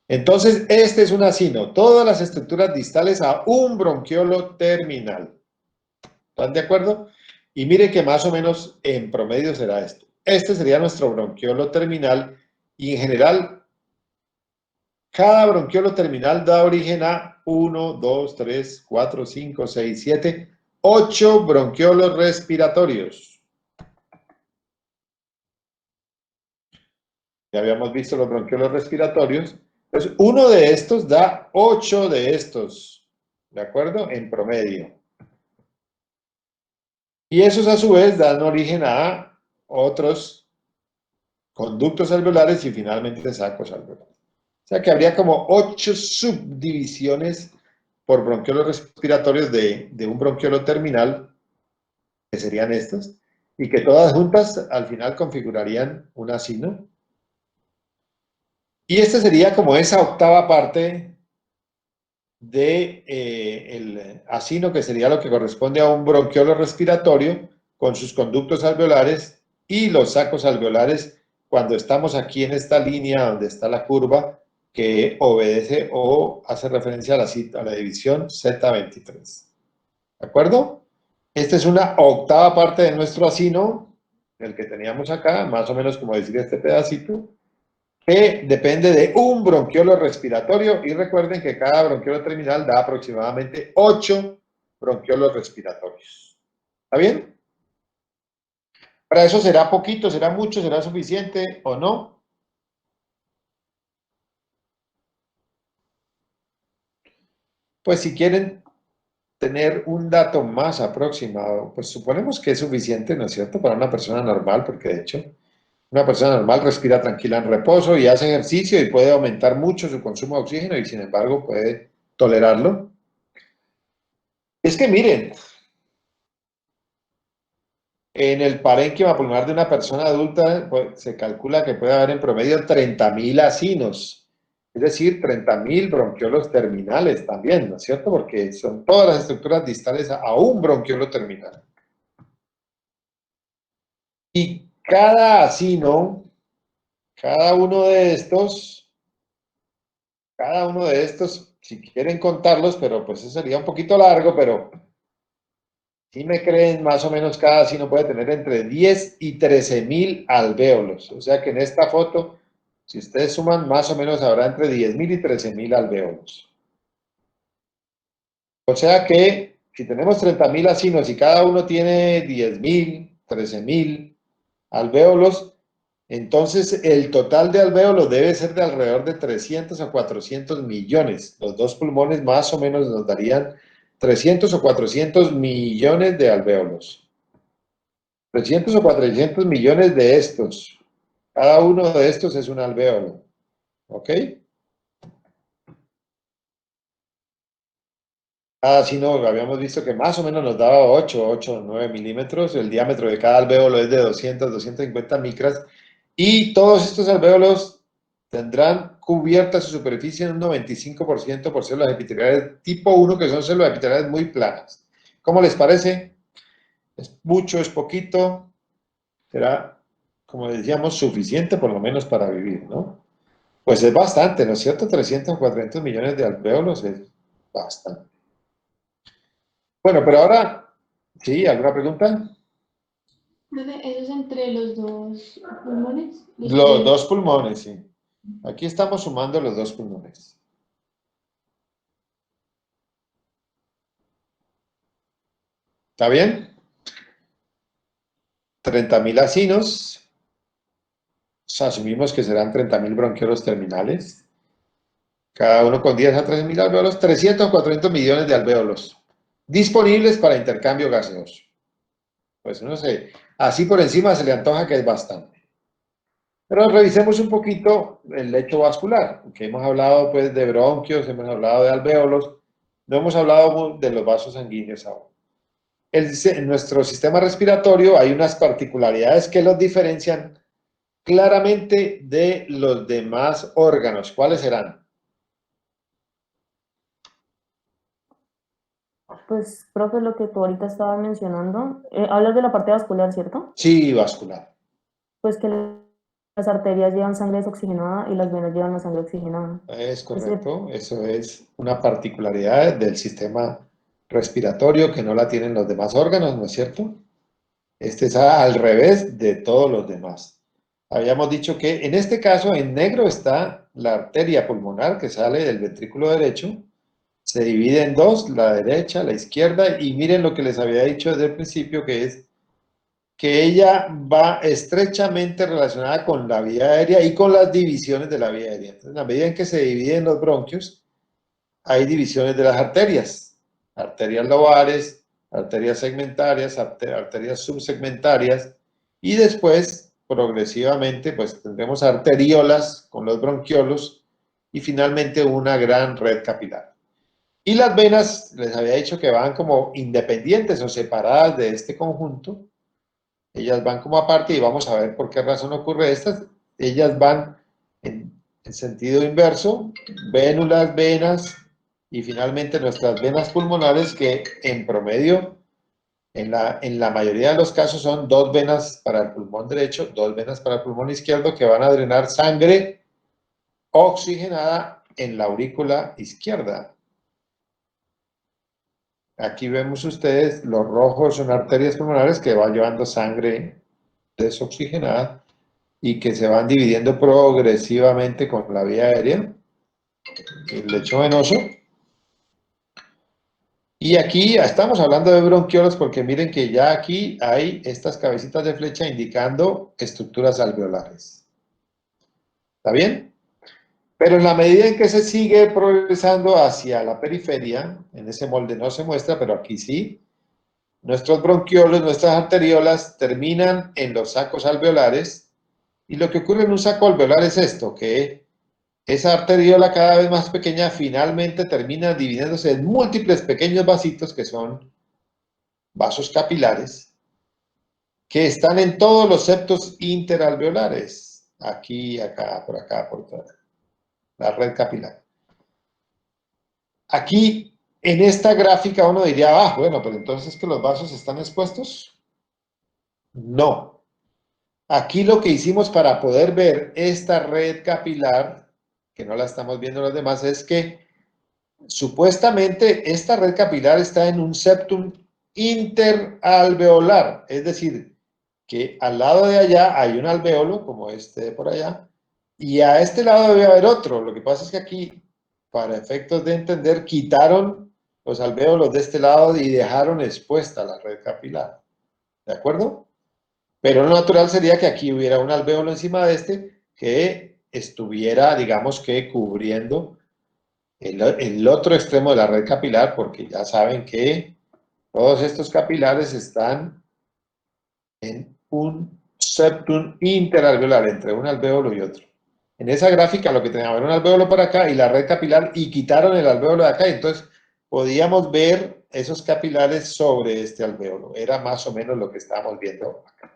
Entonces, este es un acino. Todas las estructuras distales a un bronquiolo terminal. ¿Están de acuerdo? Y mire que más o menos en promedio será esto. Este sería nuestro bronquiolo terminal y en general cada bronquiolo terminal da origen a 1, 2, 3, 4, 5, 6, 7, 8 bronquiolos respiratorios. Ya habíamos visto los bronquiolos respiratorios. Pues uno de estos da 8 de estos, ¿de acuerdo? En promedio. Y esos a su vez dan origen a otros conductos alveolares y finalmente sacos alveolares. O sea que habría como 8 subdivisiones por bronquiolos respiratorios de un bronquiolo terminal, que serían estos, y que todas juntas al final configurarían un acino. Y esta sería como esa octava parte de el acino, que sería lo que corresponde a un bronquiolo respiratorio con sus conductos alveolares y los sacos alveolares cuando estamos aquí en esta línea donde está la curva que obedece o hace referencia a la división Z23. ¿De acuerdo? Esta es una octava parte de nuestro acino, el que teníamos acá, más o menos como decir este pedacito, que depende de un bronquiolo respiratorio y recuerden que cada bronquiolo terminal da aproximadamente 8 bronquiolos respiratorios. ¿Está bien? Para eso será poquito, será mucho, será suficiente o no. Pues si quieren tener un dato más aproximado, pues suponemos que es suficiente, ¿no es cierto?, para una persona normal, porque de hecho una persona normal respira tranquila en reposo y hace ejercicio y puede aumentar mucho su consumo de oxígeno y sin embargo puede tolerarlo. Es que miren, en el parénquima pulmonar de una persona adulta pues, se calcula que puede haber en promedio 30.000 acinos, es decir, 30.000 bronquiolos terminales también, ¿no es cierto? Porque son todas las estructuras distales a un bronquiolo terminal. Y cada acino, cada uno de estos, si quieren contarlos, pero pues eso sería un poquito largo, pero si me creen, más o menos cada acino puede tener entre 10 y 13.000 alvéolos. O sea que en esta foto, si ustedes suman, más o menos habrá entre 10.000 y 13.000 alvéolos. O sea que si tenemos 30.000 acinos y cada uno tiene 10.000, 13.000 alvéolos, entonces el total de alvéolos debe ser de alrededor de 300 a 400 millones. Los dos pulmones más o menos nos darían 300 o 400 millones de alvéolos. 300 o 400 millones de estos. Cada uno de estos es un alvéolo. ¿Ok? Cada sino habíamos visto que más o menos nos daba 8 o 9 milímetros. El diámetro de cada alvéolo es de 200, 250 micras. Y todos estos alvéolos tendrán cubierta su superficie en un 95% por células epiteliales tipo 1, que son células epiteliales muy planas. ¿Cómo les parece? ¿Es mucho, es poquito? Será, como decíamos, suficiente por lo menos para vivir, ¿no? Pues es bastante, ¿no es cierto? 300 o 400 millones de alvéolos es bastante. Bueno, pero ahora, ¿sí? ¿Alguna pregunta? Profe, ¿eso es entre los dos pulmones? Los dos pulmones, sí. Aquí estamos sumando los dos pulmones. ¿Está bien? 30.000 acinos. Asumimos que serán 30.000 bronquiolos terminales. Cada uno con 10 a 13.000 alvéolos. 300 o 400 millones de alvéolos disponibles para intercambio gaseoso. Pues no sé, así por encima se le antoja que es bastante. Pero revisemos un poquito el lecho vascular, que hemos hablado pues de bronquios, hemos hablado de alvéolos, no hemos hablado de los vasos sanguíneos aún. En nuestro sistema respiratorio hay unas particularidades que los diferencian claramente de los demás órganos. ¿Cuáles serán? Pues, profe, lo que tú ahorita estabas mencionando, hablas de la parte vascular, ¿cierto? Sí, vascular. Pues que las arterias llevan sangre desoxigenada y las venas llevan la sangre oxigenada. Es correcto, eso es una particularidad del sistema respiratorio que no la tienen los demás órganos, ¿no es cierto? Este es al revés de todos los demás. Habíamos dicho que en este caso en negro está la arteria pulmonar que sale del ventrículo derecho, se divide en dos, la derecha, la izquierda, y miren lo que les había dicho desde el principio, que es que ella va estrechamente relacionada con la vía aérea y con las divisiones de la vía aérea. Entonces, en la medida en que se dividen los bronquios, hay divisiones de las arterias lobales, arterias segmentarias, arterias subsegmentarias, y después, progresivamente, pues tendremos arteriolas con los bronquiolos y finalmente una gran red capilar. Y las venas, les había dicho que van como independientes o separadas de este conjunto. Ellas van como aparte y vamos a ver por qué razón ocurre estas. Ellas van en sentido inverso, vénulas, venas y finalmente nuestras venas pulmonares que en promedio, en la mayoría de los casos son 2 venas para el pulmón derecho, 2 venas para el pulmón izquierdo que van a drenar sangre oxigenada en la aurícula izquierda. Aquí vemos ustedes, los rojos son arterias pulmonares que van llevando sangre desoxigenada y que se van dividiendo progresivamente con la vía aérea, el lecho venoso. Y aquí estamos hablando de bronquiolos porque miren que ya aquí hay estas cabecitas de flecha indicando estructuras alveolares. ¿Está bien? Pero en la medida en que se sigue progresando hacia la periferia, en ese molde no se muestra, pero aquí sí, nuestros bronquiolos, nuestras arteriolas terminan en los sacos alveolares. Y lo que ocurre en un saco alveolar es esto, que esa arteriola cada vez más pequeña finalmente termina dividiéndose en múltiples pequeños vasitos que son vasos capilares, que están en todos los septos interalveolares. Aquí, acá, por toda la red capilar. Aquí, en esta gráfica uno diría, bueno, pero entonces que los vasos están expuestos. No. Aquí lo que hicimos para poder ver esta red capilar, que no la estamos viendo los demás, es que supuestamente esta red capilar está en un septum interalveolar, es decir, que al lado de allá hay un alvéolo, como este de por allá, y a este lado debe haber otro. Lo que pasa es que aquí, para efectos de entender, quitaron los alvéolos de este lado y dejaron expuesta la red capilar. ¿De acuerdo? Pero lo natural sería que aquí hubiera un alvéolo encima de este que estuviera, digamos que, cubriendo el otro extremo de la red capilar, porque ya saben que todos estos capilares están en un septum interalveolar, entre un alvéolo y otro. En esa gráfica lo que teníamos era un alvéolo por acá y la red capilar, y quitaron el alvéolo de acá, entonces podíamos ver esos capilares sobre este alvéolo. Era más o menos lo que estábamos viendo acá.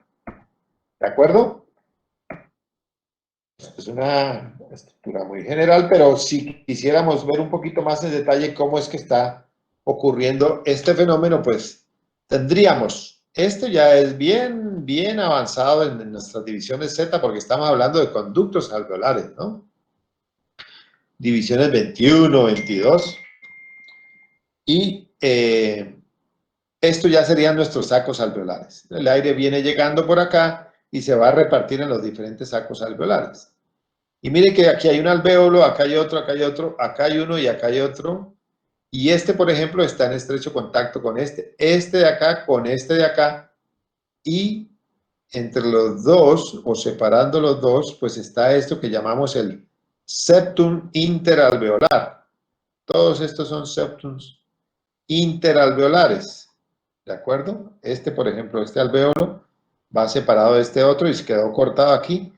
¿De acuerdo? Es una estructura muy general, pero si quisiéramos ver un poquito más en detalle cómo es que está ocurriendo este fenómeno, pues tendríamos, esto ya es bien avanzado en nuestras divisiones Z, porque estamos hablando de conductos alveolares, ¿no? Divisiones 21, 22, y Esto ya serían nuestros sacos alveolares. El aire viene llegando por acá y se va a repartir en los diferentes sacos alveolares. Y mire que aquí hay un alvéolo, acá hay otro, acá hay otro, acá hay uno y acá hay otro. Y este, por ejemplo, está en estrecho contacto con este de acá con este de acá. Y entre los dos, o separando los dos, pues está esto que llamamos el septum interalveolar. Todos estos son septums interalveolares. ¿De acuerdo? Este, por ejemplo, este alvéolo va separado de este otro y se quedó cortado aquí.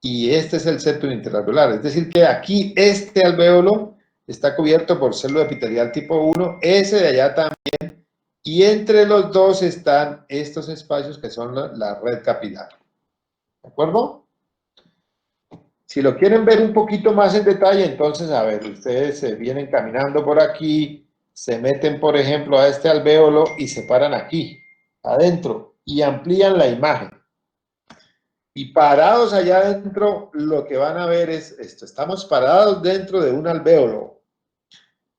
Y este es el septum interalveolar. Es decir, que aquí este alvéolo está cubierto por célula epitelial tipo 1, ese de allá también, y entre los dos están estos espacios que son la red capilar. ¿De acuerdo? Si lo quieren ver un poquito más en detalle, entonces, a ver, ustedes se vienen caminando por aquí, se meten, por ejemplo, a este alvéolo y se paran aquí, adentro, y amplían la imagen. Y parados allá adentro, lo que van a ver es esto. Estamos parados dentro de un alvéolo.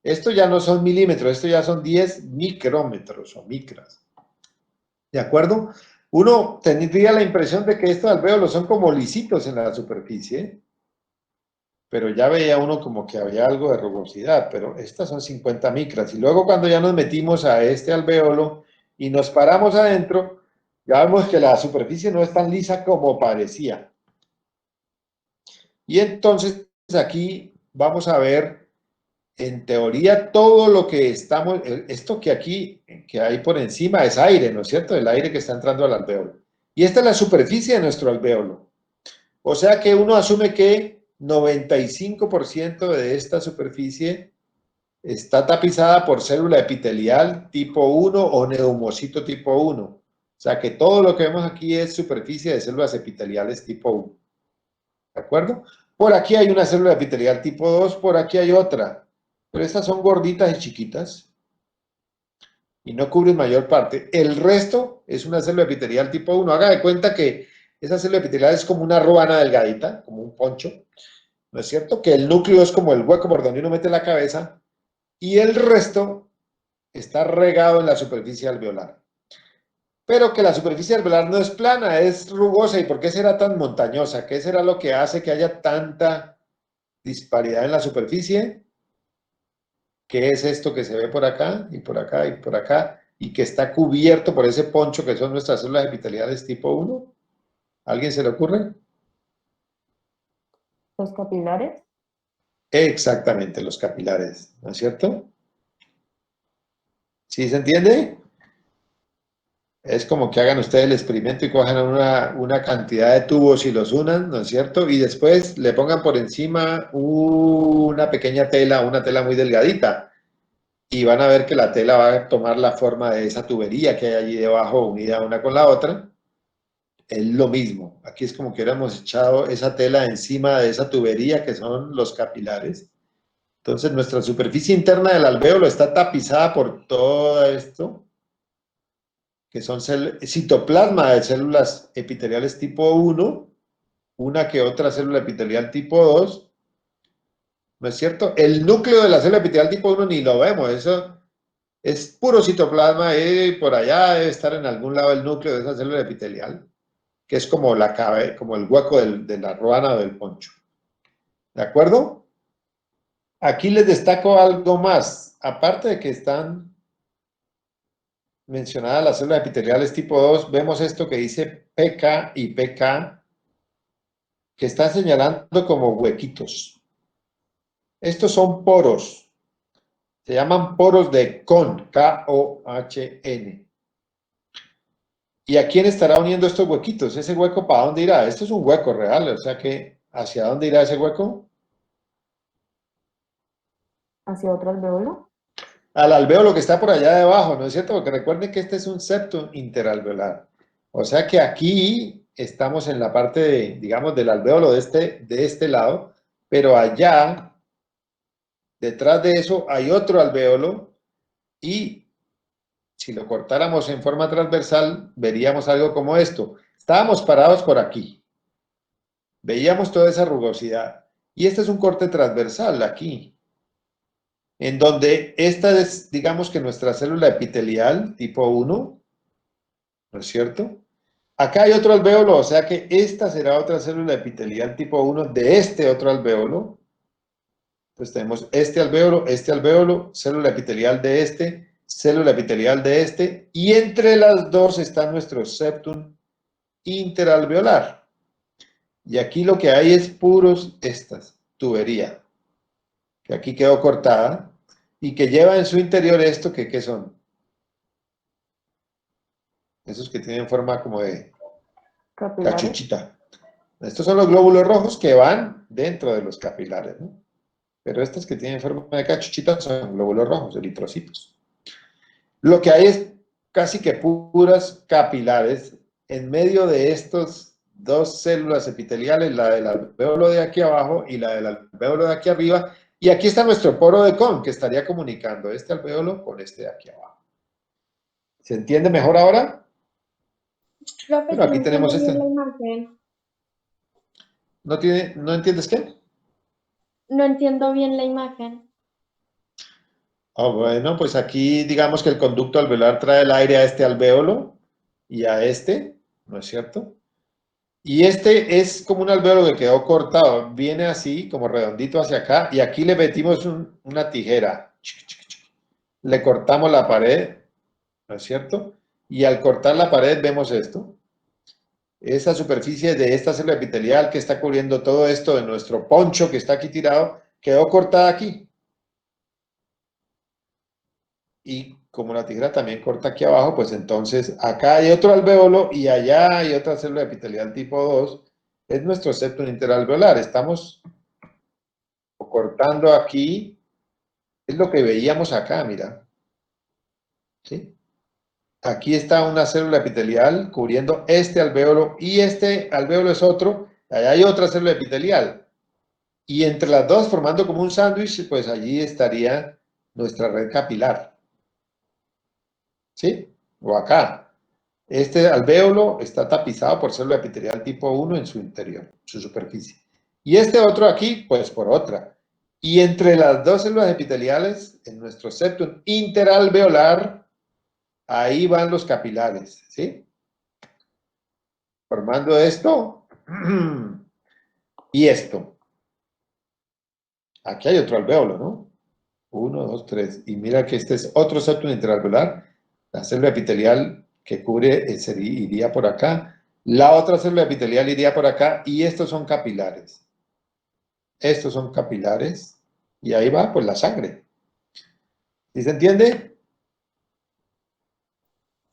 Esto ya no son milímetros, esto ya son 10 micrómetros o micras. ¿De acuerdo? Uno tendría la impresión de que estos alvéolos son como lisitos en la superficie, pero ya veía uno como que había algo de rugosidad, pero estas son 50 micras. Y luego cuando ya nos metimos a este alvéolo y nos paramos adentro, ya vemos que la superficie no es tan lisa como parecía. Y entonces aquí vamos a ver, en teoría, todo lo que estamos, esto que aquí, que hay por encima es aire, ¿no es cierto? El aire que está entrando al alvéolo. Y esta es la superficie de nuestro alvéolo. O sea que uno asume que 95% de esta superficie está tapizada por célula epitelial tipo 1 o neumocito tipo 1. O sea que todo lo que vemos aquí es superficie de células epiteliales tipo 1. ¿De acuerdo? Por aquí hay una célula epitelial tipo 2, por aquí hay otra. Pero estas son gorditas y chiquitas y no cubren mayor parte. El resto es una célula epitelial tipo 1. Haga de cuenta que esa célula epitelial es como una ruana delgadita, como un poncho. ¿No es cierto? Que el núcleo es como el hueco por donde uno mete la cabeza y el resto está regado en la superficie alveolar. Pero que la superficie alveolar no es plana, es rugosa. ¿Y por qué será tan montañosa? ¿Qué será lo que hace que haya tanta disparidad en la superficie? ¿Qué es esto que se ve por acá y por acá y por acá y que está cubierto por ese poncho que son nuestras células epiteliales tipo 1? ¿Alguien se le ocurre? Los capilares. Exactamente, los capilares, ¿no es cierto? ¿Sí se entiende? Es como que hagan ustedes el experimento y cojan una cantidad de tubos y los unan, ¿no es cierto? Y después le pongan por encima una pequeña tela, una tela muy delgadita. Y van a ver que la tela va a tomar la forma de esa tubería que hay allí debajo unida una con la otra. Es lo mismo. Aquí es como que hubiéramos echado esa tela encima de esa tubería que son los capilares. Entonces nuestra superficie interna del alvéolo está tapizada por todo esto, que son citoplasma de células epiteliales tipo 1, una que otra célula epitelial tipo 2, ¿no es cierto? El núcleo de la célula epitelial tipo 1 ni lo vemos, eso es puro citoplasma y por allá debe estar en algún lado el núcleo de esa célula epitelial, que es como como el hueco de la ruana o del poncho. ¿De acuerdo? Aquí les destaco algo más, aparte de que están mencionadas las células epiteliales tipo 2, vemos esto que dice PK y PK, que están señalando como huequitos. Estos son poros, se llaman poros de Kohn, K-O-H-N. ¿Y a quién estará uniendo estos huequitos? ¿Ese hueco para dónde irá? Esto es un hueco real, o sea que ¿hacia dónde irá ese hueco? Hacia otro alvéolo. Al alvéolo que está por allá debajo, ¿no es cierto? Porque recuerden que este es un septum interalveolar. O sea que aquí estamos en la parte, digamos, del alvéolo de este lado, pero allá, detrás de eso, hay otro alvéolo y si lo cortáramos en forma transversal, veríamos algo como esto. Estábamos parados por aquí. Veíamos toda esa rugosidad. Y este es un corte transversal aquí. en donde esta es, digamos que nuestra célula epitelial tipo 1, ¿no es cierto? Acá hay otro alvéolo, o sea que esta será otra célula epitelial tipo 1 de este otro alvéolo. Entonces tenemos este alvéolo, célula epitelial de este, célula epitelial de este, y entre las dos está nuestro septum interalveolar. Y aquí lo que hay es puros tubería, que aquí quedó cortada, y que lleva en su interior esto, que ¿qué son? Esos que tienen forma como de Capilares. cachuchita. Estos son los glóbulos rojos que van dentro de los capilares, ¿no? Pero estos que tienen forma de cachuchita son glóbulos rojos, eritrocitos. Lo que hay es casi que puras capilares en medio de estos dos células epiteliales, la del alvéolo de aquí abajo y la del alvéolo de aquí arriba. Y aquí está nuestro poro de Kohn, que estaría comunicando este alvéolo con este de aquí abajo. ¿Se entiende mejor ahora? Profe, Pero es que aquí no tenemos entiendo bien este. la imagen. ¿No entiendes qué? No entiendo bien la imagen. Bueno, pues aquí digamos que el conducto alveolar trae el aire a este alvéolo y a este, ¿no es cierto? Y este es como un alvéolo que quedó cortado, viene así, como redondito hacia acá, y aquí le metimos una tijera. Le cortamos la pared, ¿no es cierto? Y al cortar la pared vemos esto. Esa superficie de esta célula epitelial que está cubriendo todo esto de nuestro poncho que está aquí tirado, quedó cortada aquí. Y como la tijera también corta aquí abajo, pues entonces acá hay otro alvéolo y allá hay otra célula epitelial tipo 2. Es nuestro septum interalveolar. Estamos cortando aquí. Es lo que veíamos acá, mira. ¿Sí? Aquí está una célula epitelial cubriendo este alvéolo y este alvéolo es otro. Allá hay otra célula epitelial. Y entre las dos, formando como un sándwich, pues allí estaría nuestra red capilar. ¿Sí? O acá. Este alvéolo está tapizado por célula epitelial tipo 1 en su interior, su superficie. Y este otro aquí, pues por otra. Y entre las dos células epiteliales, en nuestro septum interalveolar, ahí van los capilares, ¿sí? Formando esto y esto. Aquí hay otro alvéolo, ¿no? 1, 2, 3. Y mira que este es otro septum interalveolar. La célula epitelial que cubre iría por acá. La otra célula epitelial iría por acá. Y estos son capilares. Estos son capilares. Y ahí va, pues, la sangre. ¿Sí se entiende?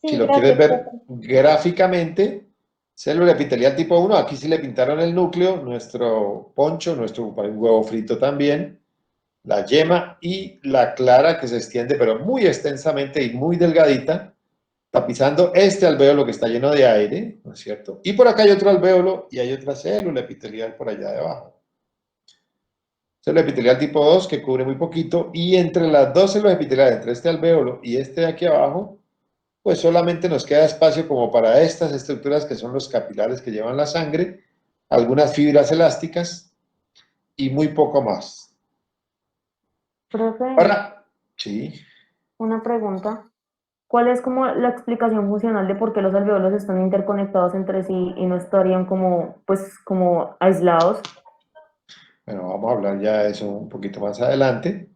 Si Sí, lo quieres gracias, ver profe. gráficamente, célula epitelial tipo 1, aquí sí le pintaron el núcleo, nuestro poncho, nuestro huevo frito también, la yema y la clara que se extiende, pero muy extensamente y muy delgadita, tapizando este alvéolo que está lleno de aire, ¿no es cierto? Y por acá hay otro alvéolo y hay otra célula epitelial por allá debajo. Célula epitelial tipo 2 que cubre muy poquito y entre las dos células epiteliales, entre este alvéolo y este de aquí abajo, pues solamente nos queda espacio como para estas estructuras que son los capilares que llevan la sangre, algunas fibras elásticas y muy poco más. Profe, Ahora, sí. una pregunta. ¿Cuál es como la explicación funcional de por qué los alvéolos están interconectados entre sí y no estarían como, pues, como aislados? Bueno, vamos a hablar ya de eso un poquito más adelante.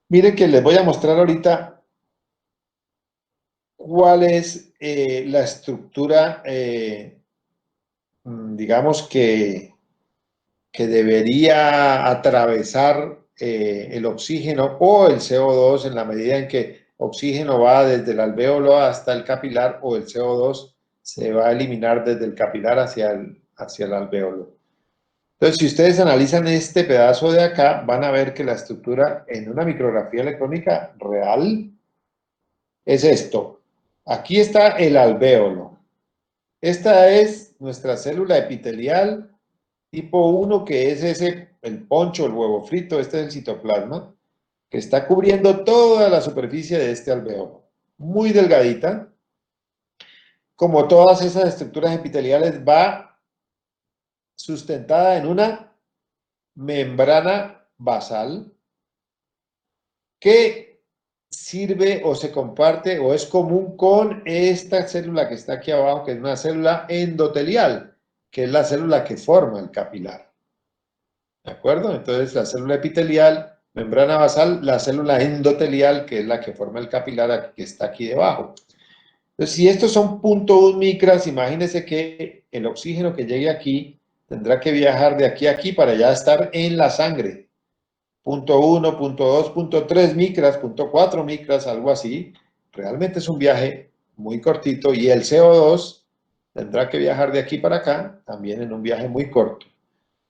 Miren que les voy a mostrar ahorita cuál es la estructura, digamos que debería atravesar el oxígeno o el CO2 en la medida en que oxígeno va desde el alvéolo hasta el capilar o el CO2 se va a eliminar desde el capilar hacia el alvéolo. Entonces, si ustedes analizan este pedazo de acá, van a ver que la estructura en una micrografía electrónica real es esto. Aquí está el alvéolo. Esta es nuestra célula epitelial tipo 1, que es el poncho, el huevo frito, este es el citoplasma, que está cubriendo toda la superficie de este alvéolo. Muy delgadita. Como todas esas estructuras epiteliales, va sustentada en una membrana basal. que sirve o se comparte o es común con esta célula que está aquí abajo, que es una célula endotelial, que es la célula que forma el capilar. ¿De acuerdo? Entonces, la célula epitelial, membrana basal, la célula endotelial, que es la que forma el capilar, que está aquí debajo. Entonces, si estos son 0.1 micras, imagínense que el oxígeno que llegue aquí tendrá que viajar de aquí a aquí para ya estar en la sangre. 0.1, 0.2, 0.3 micras, 0.4 micras, algo así. Realmente es un viaje muy cortito y el CO2 tendrá que viajar de aquí para acá, también en un viaje muy corto.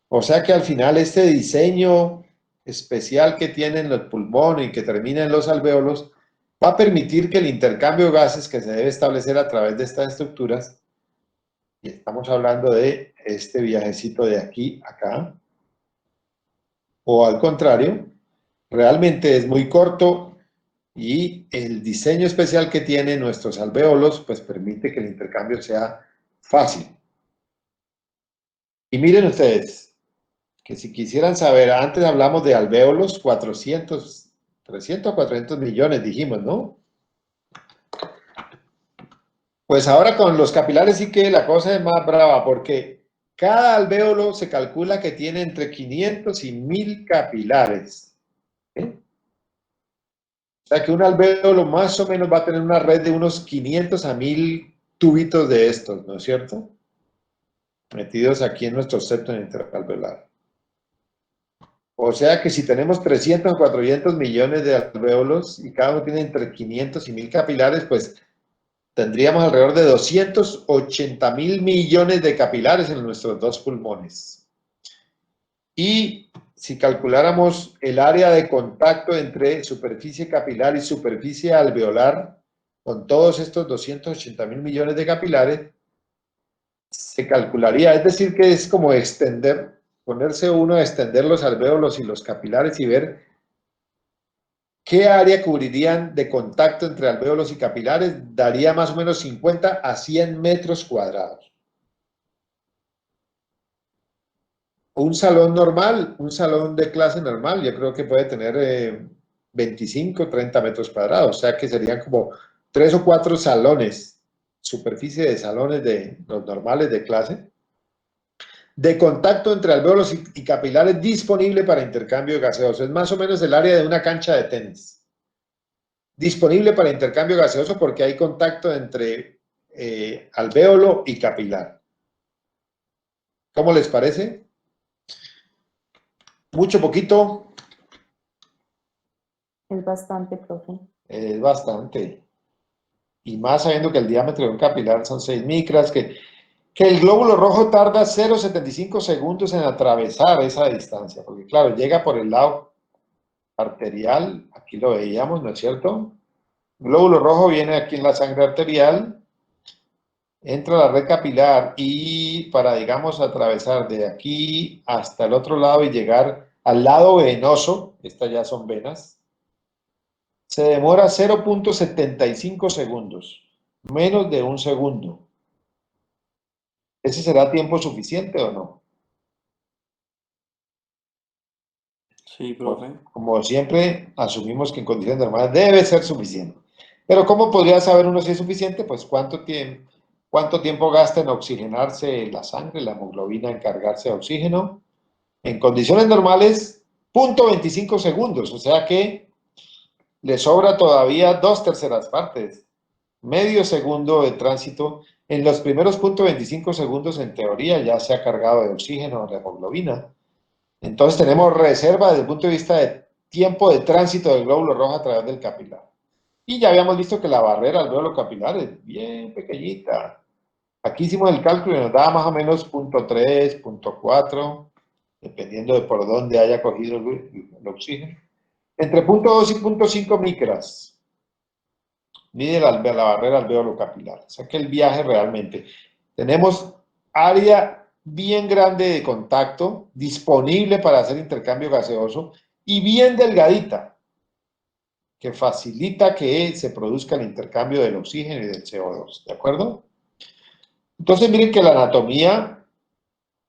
O sea que al final este diseño especial que tienen los pulmones y que termina en los alvéolos va a permitir que el intercambio de gases que se debe establecer a través de estas estructuras, y estamos hablando de este viajecito de aquí a acá, o al contrario, realmente es muy corto y el diseño especial que tienen nuestros alvéolos pues permite que el intercambio sea fácil. Y miren ustedes, que si quisieran saber, antes hablamos de alvéolos, 300 o 400 millones dijimos, ¿no? Pues ahora con los capilares sí que la cosa es más brava, porque cada alvéolo se calcula que tiene entre 500 y 1000 capilares. ¿Eh? O sea que un alvéolo más o menos va a tener una red de unos 500 a 1000 tubitos de estos, ¿no es cierto? Metidos aquí en nuestro septo interalveolar. O sea que si tenemos 300 o 400 millones de alvéolos y cada uno tiene entre 500 y 1000 capilares, pues tendríamos alrededor de 280.000 millones de capilares en nuestros dos pulmones. Y si calculáramos el área de contacto entre superficie capilar y superficie alveolar, con todos estos 280.000 millones de capilares, se calcularía, es decir, que es como extender, ponerse uno a extender los alvéolos y los capilares y ver qué área cubrirían de contacto entre alvéolos y capilares, daría más o menos 50 a 100 metros cuadrados. Un salón normal, un salón de clase normal, yo creo que puede tener 25, 30 metros cuadrados, o sea que serían como 3 o 4 salones, superficie de salones de los normales de clase, de contacto entre alvéolos y capilares disponible para intercambio gaseoso. Es más o menos el área de una cancha de tenis. Disponible para intercambio gaseoso porque hay contacto entre alvéolo y capilar. ¿Cómo les parece? Mucho, poquito. Es bastante, profe. Es bastante. Y más sabiendo que el diámetro de un capilar son 6 micras, que el glóbulo rojo tarda 0,75 segundos en atravesar esa distancia, porque claro, llega por el lado arterial, aquí lo veíamos, ¿no es cierto? El glóbulo rojo viene aquí en la sangre arterial, entra a la red capilar y para, digamos, atravesar de aquí hasta el otro lado y llegar al lado venoso, estas ya son venas, se demora 0,75 segundos, menos de un segundo. ¿Ese será tiempo suficiente o no? Sí, profe. Como siempre, asumimos que en condiciones normales debe ser suficiente. Pero ¿cómo podría saber uno si es suficiente? Pues cuánto tiempo gasta en oxigenarse la sangre, la hemoglobina en cargarse de oxígeno. En condiciones normales, 0,25 segundos, o sea que le sobra todavía 2/3 partes, medio segundo de tránsito. En los primeros 0,25 segundos, en teoría, ya se ha cargado de oxígeno la hemoglobina. Entonces tenemos reserva desde el punto de vista de tiempo de tránsito del glóbulo rojo a través del capilar. Y ya habíamos visto que la barrera alvéolo capilar es bien pequeñita. Aquí hicimos el cálculo y nos daba más o menos 0,3, 0,4, dependiendo de por dónde haya cogido el oxígeno. Entre 0,2 y 0,5 micras mide la barrera alvéolo capilar. O sea que el viaje realmente. Tenemos área bien grande de contacto, disponible para hacer intercambio gaseoso y bien delgadita, que facilita que se produzca el intercambio del oxígeno y del CO2, ¿de acuerdo? Entonces miren que la anatomía,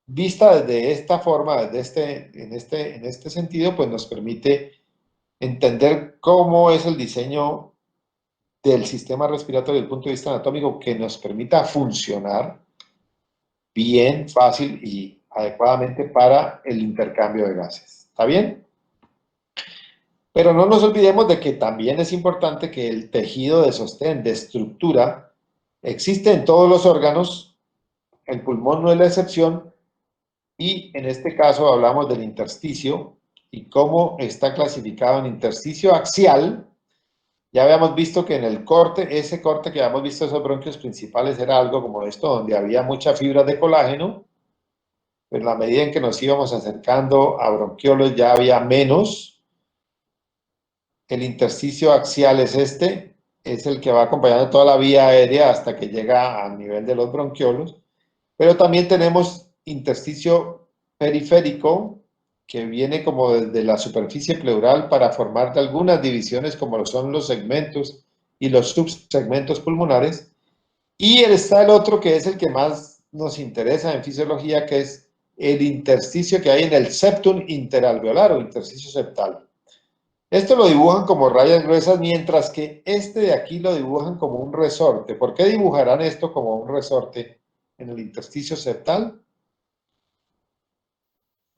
vista desde esta forma, en este sentido, pues nos permite entender cómo es el diseño del sistema respiratorio desde el punto de vista anatómico que nos permita funcionar bien, fácil y adecuadamente para el intercambio de gases. ¿Está bien? Pero no nos olvidemos de que también es importante que el tejido de sostén, de estructura, existe en todos los órganos, el pulmón no es la excepción, y en este caso hablamos del intersticio y cómo está clasificado en intersticio axial. Ya habíamos visto que en el corte, ese corte que habíamos visto, esos bronquios principales, era algo como esto, donde había mucha fibra de colágeno. En la medida en que nos íbamos acercando a bronquiolos ya había menos. El intersticio axial es este, es el que va acompañando toda la vía aérea hasta que llega al nivel de los bronquiolos. Pero también tenemos intersticio periférico, que viene como desde la superficie pleural para formar algunas divisiones como lo son los segmentos y los subsegmentos pulmonares. Y está el otro que es el que más nos interesa en fisiología, que es el intersticio que hay en el septum interalveolar o intersticio septal. Esto lo dibujan como rayas gruesas, mientras que este de aquí lo dibujan como un resorte. ¿Por qué dibujarán esto como un resorte en el intersticio septal?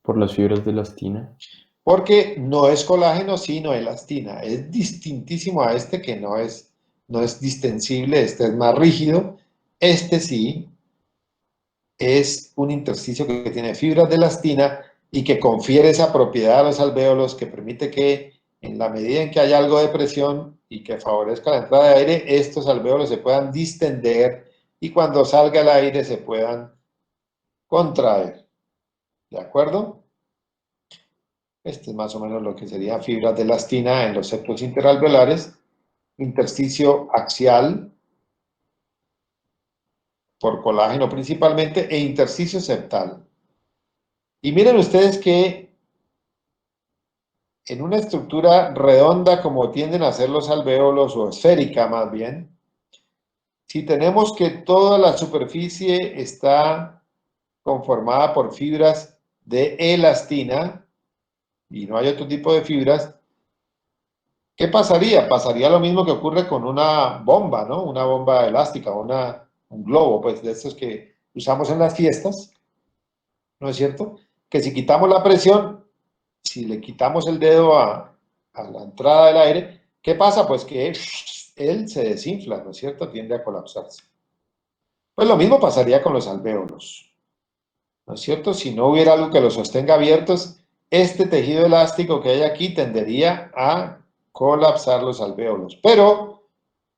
Por las fibras de elastina. Porque no es colágeno, sino elastina. Es distintísimo a este que no es distensible, este es más rígido. Este sí es un intersticio que tiene fibras de elastina y que confiere esa propiedad a los alvéolos que permite que en la medida en que haya algo de presión y que favorezca la entrada de aire, estos alvéolos se puedan distender y cuando salga el aire se puedan contraer. ¿De acuerdo? Este es más o menos lo que sería fibras de elastina en los septos interalveolares, intersticio axial, por colágeno principalmente, e intersticio septal. Y miren ustedes que en una estructura redonda como tienden a ser los alvéolos, o esférica más bien, si tenemos que toda la superficie está conformada por fibras de elastina y no hay otro tipo de fibras, ¿qué pasaría? Pasaría lo mismo que ocurre con una bomba, ¿no? Una bomba elástica, un globo, pues de estos que usamos en las fiestas, ¿no es cierto? Que si quitamos la presión, si le quitamos el dedo a la entrada del aire, ¿qué pasa? Pues que él se desinfla, ¿no es cierto? Tiende a colapsarse. Pues lo mismo pasaría con los alvéolos, ¿no es cierto? Si no hubiera algo que los sostenga abiertos, este tejido elástico que hay aquí tendería a colapsar los alvéolos. Pero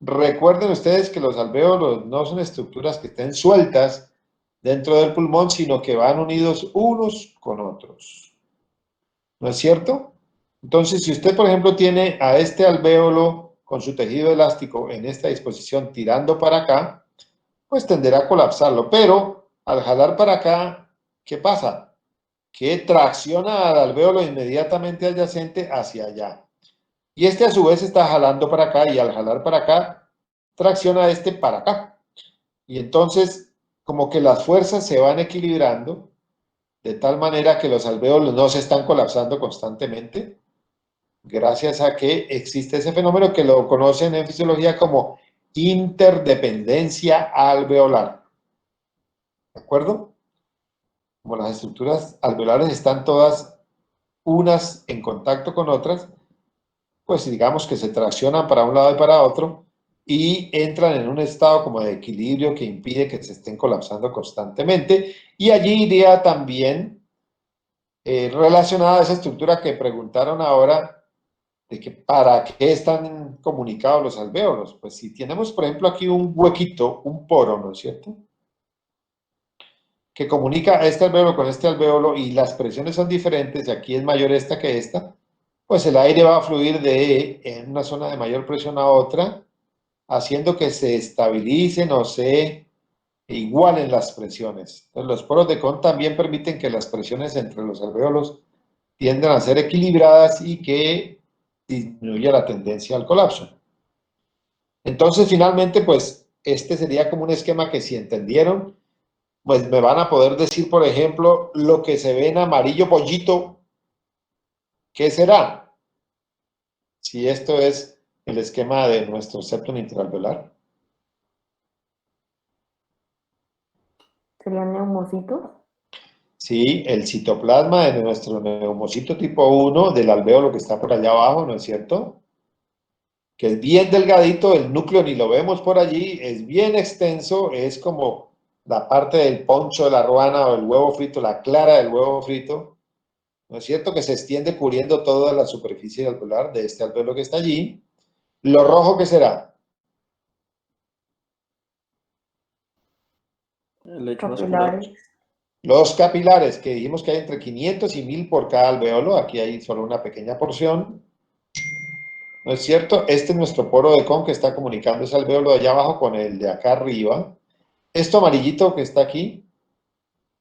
recuerden ustedes que los alvéolos no son estructuras que estén sueltas dentro del pulmón, sino que van unidos unos con otros. ¿No es cierto? Entonces, si usted, por ejemplo, tiene a este alvéolo con su tejido elástico en esta disposición tirando para acá, pues tenderá a colapsarlo. Pero al jalar para acá, ¿qué pasa? Que tracciona al alvéolo inmediatamente adyacente hacia allá. Y este a su vez está jalando para acá y al jalar para acá, tracciona este para acá. Y entonces, como que las fuerzas se van equilibrando de tal manera que los alvéolos no se están colapsando constantemente, gracias a que existe ese fenómeno que lo conocen en fisiología como interdependencia alveolar. ¿De acuerdo? Como las estructuras alveolares están todas unas en contacto con otras, pues digamos que se traccionan para un lado y para otro y entran en un estado como de equilibrio que impide que se estén colapsando constantemente. Y allí iría también relacionada a esa estructura que preguntaron ahora, de que para qué están comunicados los alvéolos. Pues si tenemos, por ejemplo, aquí un huequito, un poro, ¿no es cierto?, que comunica a este alvéolo con este alvéolo y las presiones son diferentes, y aquí es mayor esta que esta, pues el aire va a fluir en una zona de mayor presión a otra, haciendo que se estabilicen o se igualen las presiones. Entonces, los poros de Kohn también permiten que las presiones entre los alvéolos tiendan a ser equilibradas y que disminuya la tendencia al colapso. Entonces, finalmente, pues, este sería como un esquema que si entendieron, pues me van a poder decir, por ejemplo, lo que se ve en amarillo pollito, ¿qué será? si esto es el esquema de nuestro septum interalveolar. ¿Serían neumocitos? Sí, el citoplasma de nuestro neumocito tipo 1 del alvéolo que está por allá abajo, ¿no es cierto? Que es bien delgadito, el núcleo ni lo vemos por allí, es bien extenso, es como la parte del poncho de la ruana o el huevo frito, la clara del huevo frito, ¿no es cierto? Que se extiende cubriendo toda la superficie alveolar de este alvéolo que está allí. ¿Lo rojo qué será? El lecho vascular. Capilares. Los capilares, que dijimos que hay entre 500 y 1000 por cada alvéolo, aquí hay solo una pequeña porción. ¿No es cierto? Este es nuestro poro de Kohn que está comunicando ese alvéolo de allá abajo con el de acá arriba. Esto amarillito que está aquí,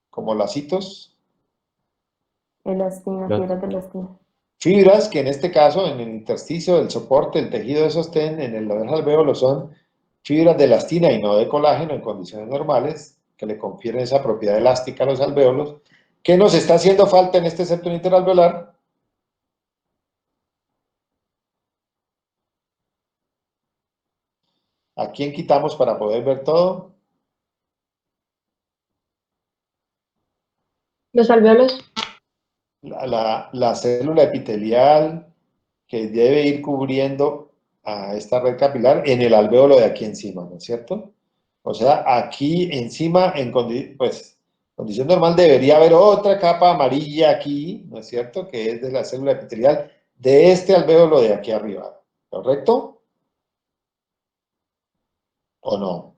como lacitos, Elastina, fibras de elastina. fibras que en este caso, en el intersticio del soporte, el tejido de sostén, en el alvéolo son fibras de elastina y no de colágeno en condiciones normales, que le confieren esa propiedad elástica a los alvéolos. ¿Qué nos está haciendo falta en este septum interalveolar? ¿A quién quitamos para poder ver todo? Los alvéolos. La célula epitelial que debe ir cubriendo a esta red capilar en el alvéolo de aquí encima, ¿no es cierto? O sea, aquí encima, pues, condición normal, debería haber otra capa amarilla aquí, ¿no es cierto? Que es de la célula epitelial de este alvéolo de aquí arriba, ¿correcto? ¿O no?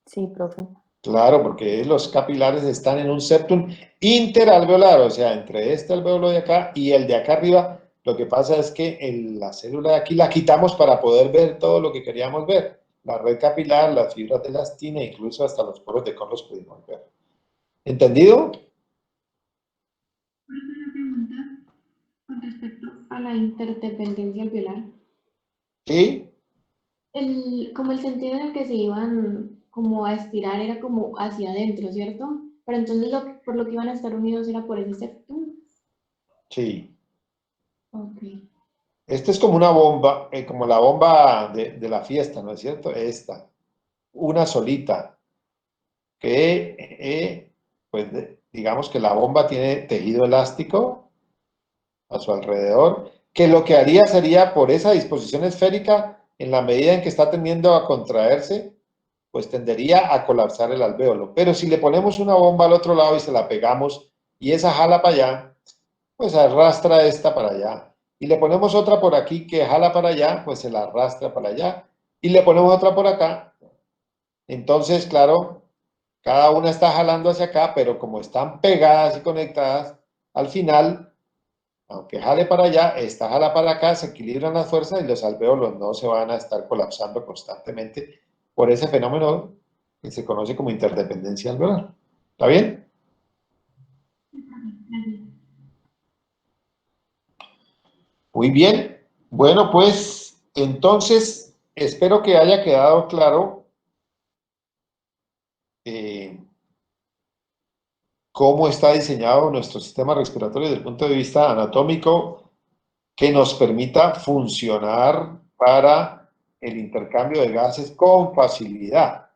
Sí, profe. Claro, porque los capilares están en un septum interalveolar, o sea, entre este alvéolo de acá y el de acá arriba. Lo que pasa es que la célula de aquí la quitamos para poder ver todo lo que queríamos ver. La red capilar, las fibras de elastina, incluso hasta los poros de Kohn los pudimos ver. ¿Entendido? Una pregunta con respecto a la interdependencia alveolar. Sí. Como el sentido en el que se iban como a estirar era como hacia adentro, ¿cierto? Pero entonces por lo que iban a estar unidos era por ese septum. Sí. Ok. Esta es como una bomba, como la bomba de la fiesta, ¿no es cierto? Esta. Una solita. Que, pues, digamos que la bomba tiene tejido elástico a su alrededor, que lo que haría sería, por esa disposición esférica, en la medida en que está tendiendo a contraerse, pues tendería a colapsar el alvéolo. Pero si le ponemos una bomba al otro lado y se la pegamos, y esa jala para allá, pues arrastra esta para allá. Y le ponemos otra por aquí que jala para allá, pues se la arrastra para allá. Y le ponemos otra por acá. Entonces, claro, cada una está jalando hacia acá, pero como están pegadas y conectadas, al final, aunque jale para allá, esta jala para acá, se equilibran las fuerzas y los alvéolos no se van a estar colapsando constantemente por ese fenómeno que se conoce como interdependencia alveolar. ¿Está bien? Muy bien. Bueno, pues entonces espero que haya quedado claro cómo está diseñado nuestro sistema respiratorio desde el punto de vista anatómico que nos permita funcionar para el intercambio de gases con facilidad.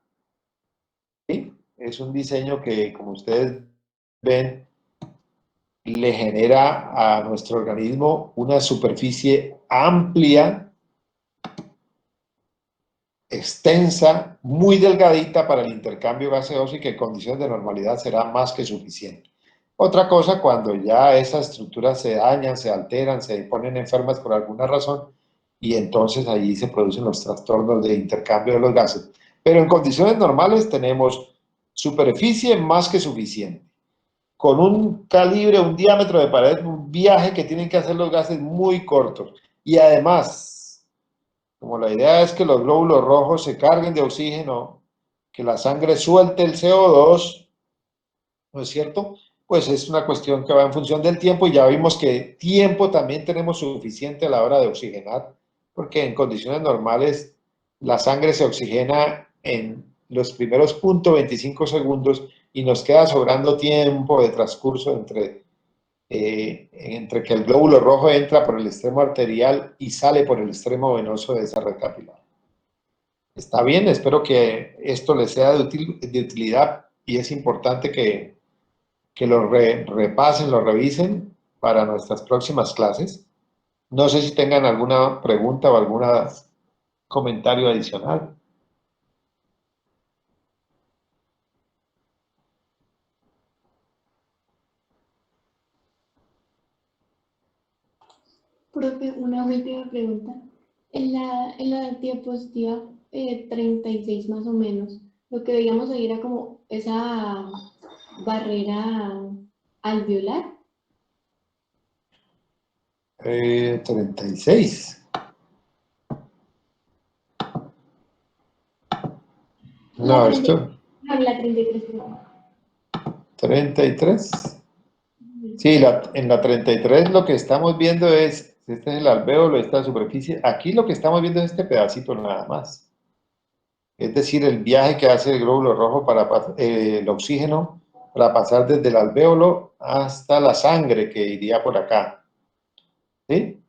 ¿Sí? Es un diseño que, como ustedes ven, le genera a nuestro organismo una superficie amplia, extensa, muy delgadita para el intercambio gaseoso y que en condiciones de normalidad será más que suficiente. Otra cosa, cuando ya esas estructuras se dañan, se alteran, se ponen enfermas por alguna razón, y entonces allí se producen los trastornos de intercambio de los gases. Pero en condiciones normales tenemos superficie más que suficiente, con un calibre, un diámetro de pared, un viaje que tienen que hacer los gases muy cortos. Y además, como la idea es que los glóbulos rojos se carguen de oxígeno, que la sangre suelte el CO2, ¿no es cierto? Pues es una cuestión que va en función del tiempo y ya vimos que tiempo también tenemos suficiente a la hora de oxigenar, porque en condiciones normales la sangre se oxigena en los primeros 0.25 segundos y nos queda sobrando tiempo de transcurso entre entre que el glóbulo rojo entra por el extremo arterial y sale por el extremo venoso de esa red capilar. Está bien, espero que esto les sea de utilidad y es importante que lo repasen, lo revisen para nuestras próximas clases. No sé si tengan alguna pregunta o algún comentario adicional. Profe, una última pregunta. En la diapositiva 36 más o menos, lo que veíamos ahí era como esa barrera alveolar. 36. No, esto, No, la 33. Perdón. 33. Sí, en la 33 lo que estamos viendo es, este es el alvéolo, esta superficie. Aquí lo que estamos viendo es este pedacito nada más. Es decir, el viaje que hace el glóbulo rojo para el oxígeno para pasar desde el alvéolo hasta la sangre que iría por acá. ¿Sí?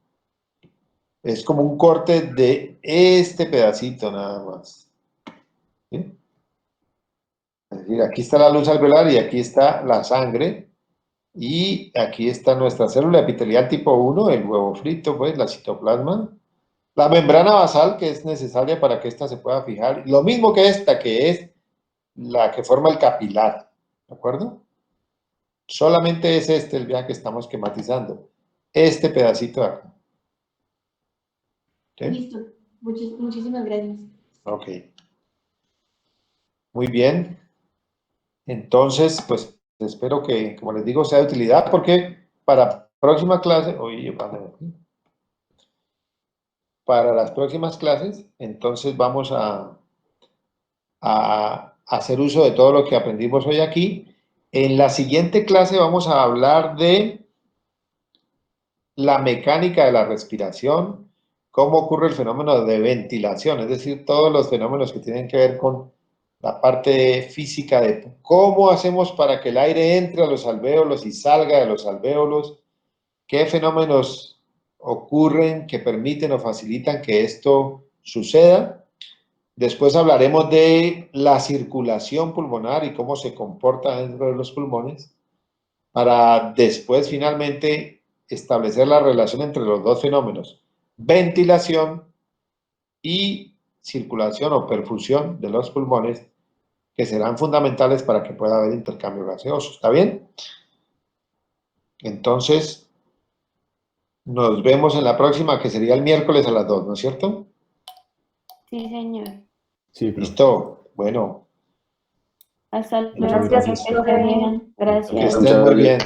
Es como un corte de este pedacito nada más. ¿Sí? Es decir, aquí está la luz alveolar y aquí está la sangre. Y aquí está nuestra célula epitelial tipo 1, el huevo frito, pues, la citoplasma. La membrana basal, que es necesaria para que ésta se pueda fijar. Lo mismo que esta, que es la que forma el capilar. ¿De acuerdo? Solamente es este el viaje que estamos esquematizando. Este pedacito de acá. ¿Ok? Listo. Muchísimas gracias. Ok. Muy bien. Entonces, pues, espero que, como les digo, sea de utilidad, porque para próxima clase, oye, para las próximas clases, entonces vamos a hacer uso de todo lo que aprendimos hoy aquí. En la siguiente clase vamos a hablar de la mecánica de la respiración, cómo ocurre el fenómeno de ventilación, es decir, todos los fenómenos que tienen que ver con la parte física de cómo hacemos para que el aire entre a los alvéolos y salga de los alvéolos, qué fenómenos ocurren que permiten o facilitan que esto suceda. Después hablaremos de la circulación pulmonar y cómo se comporta dentro de los pulmones, para después finalmente establecer la relación entre los dos fenómenos, ventilación y circulación o perfusión de los pulmones, que serán fundamentales para que pueda haber intercambio gaseoso. ¿Está bien? Entonces, nos vemos en la próxima, que sería el miércoles a las 2, ¿no es cierto? Sí, señor. Sí, profe. Listo. Bueno, Hasta Muchas luego. gracias. Que esté bien. que Gracias. estén muy bien.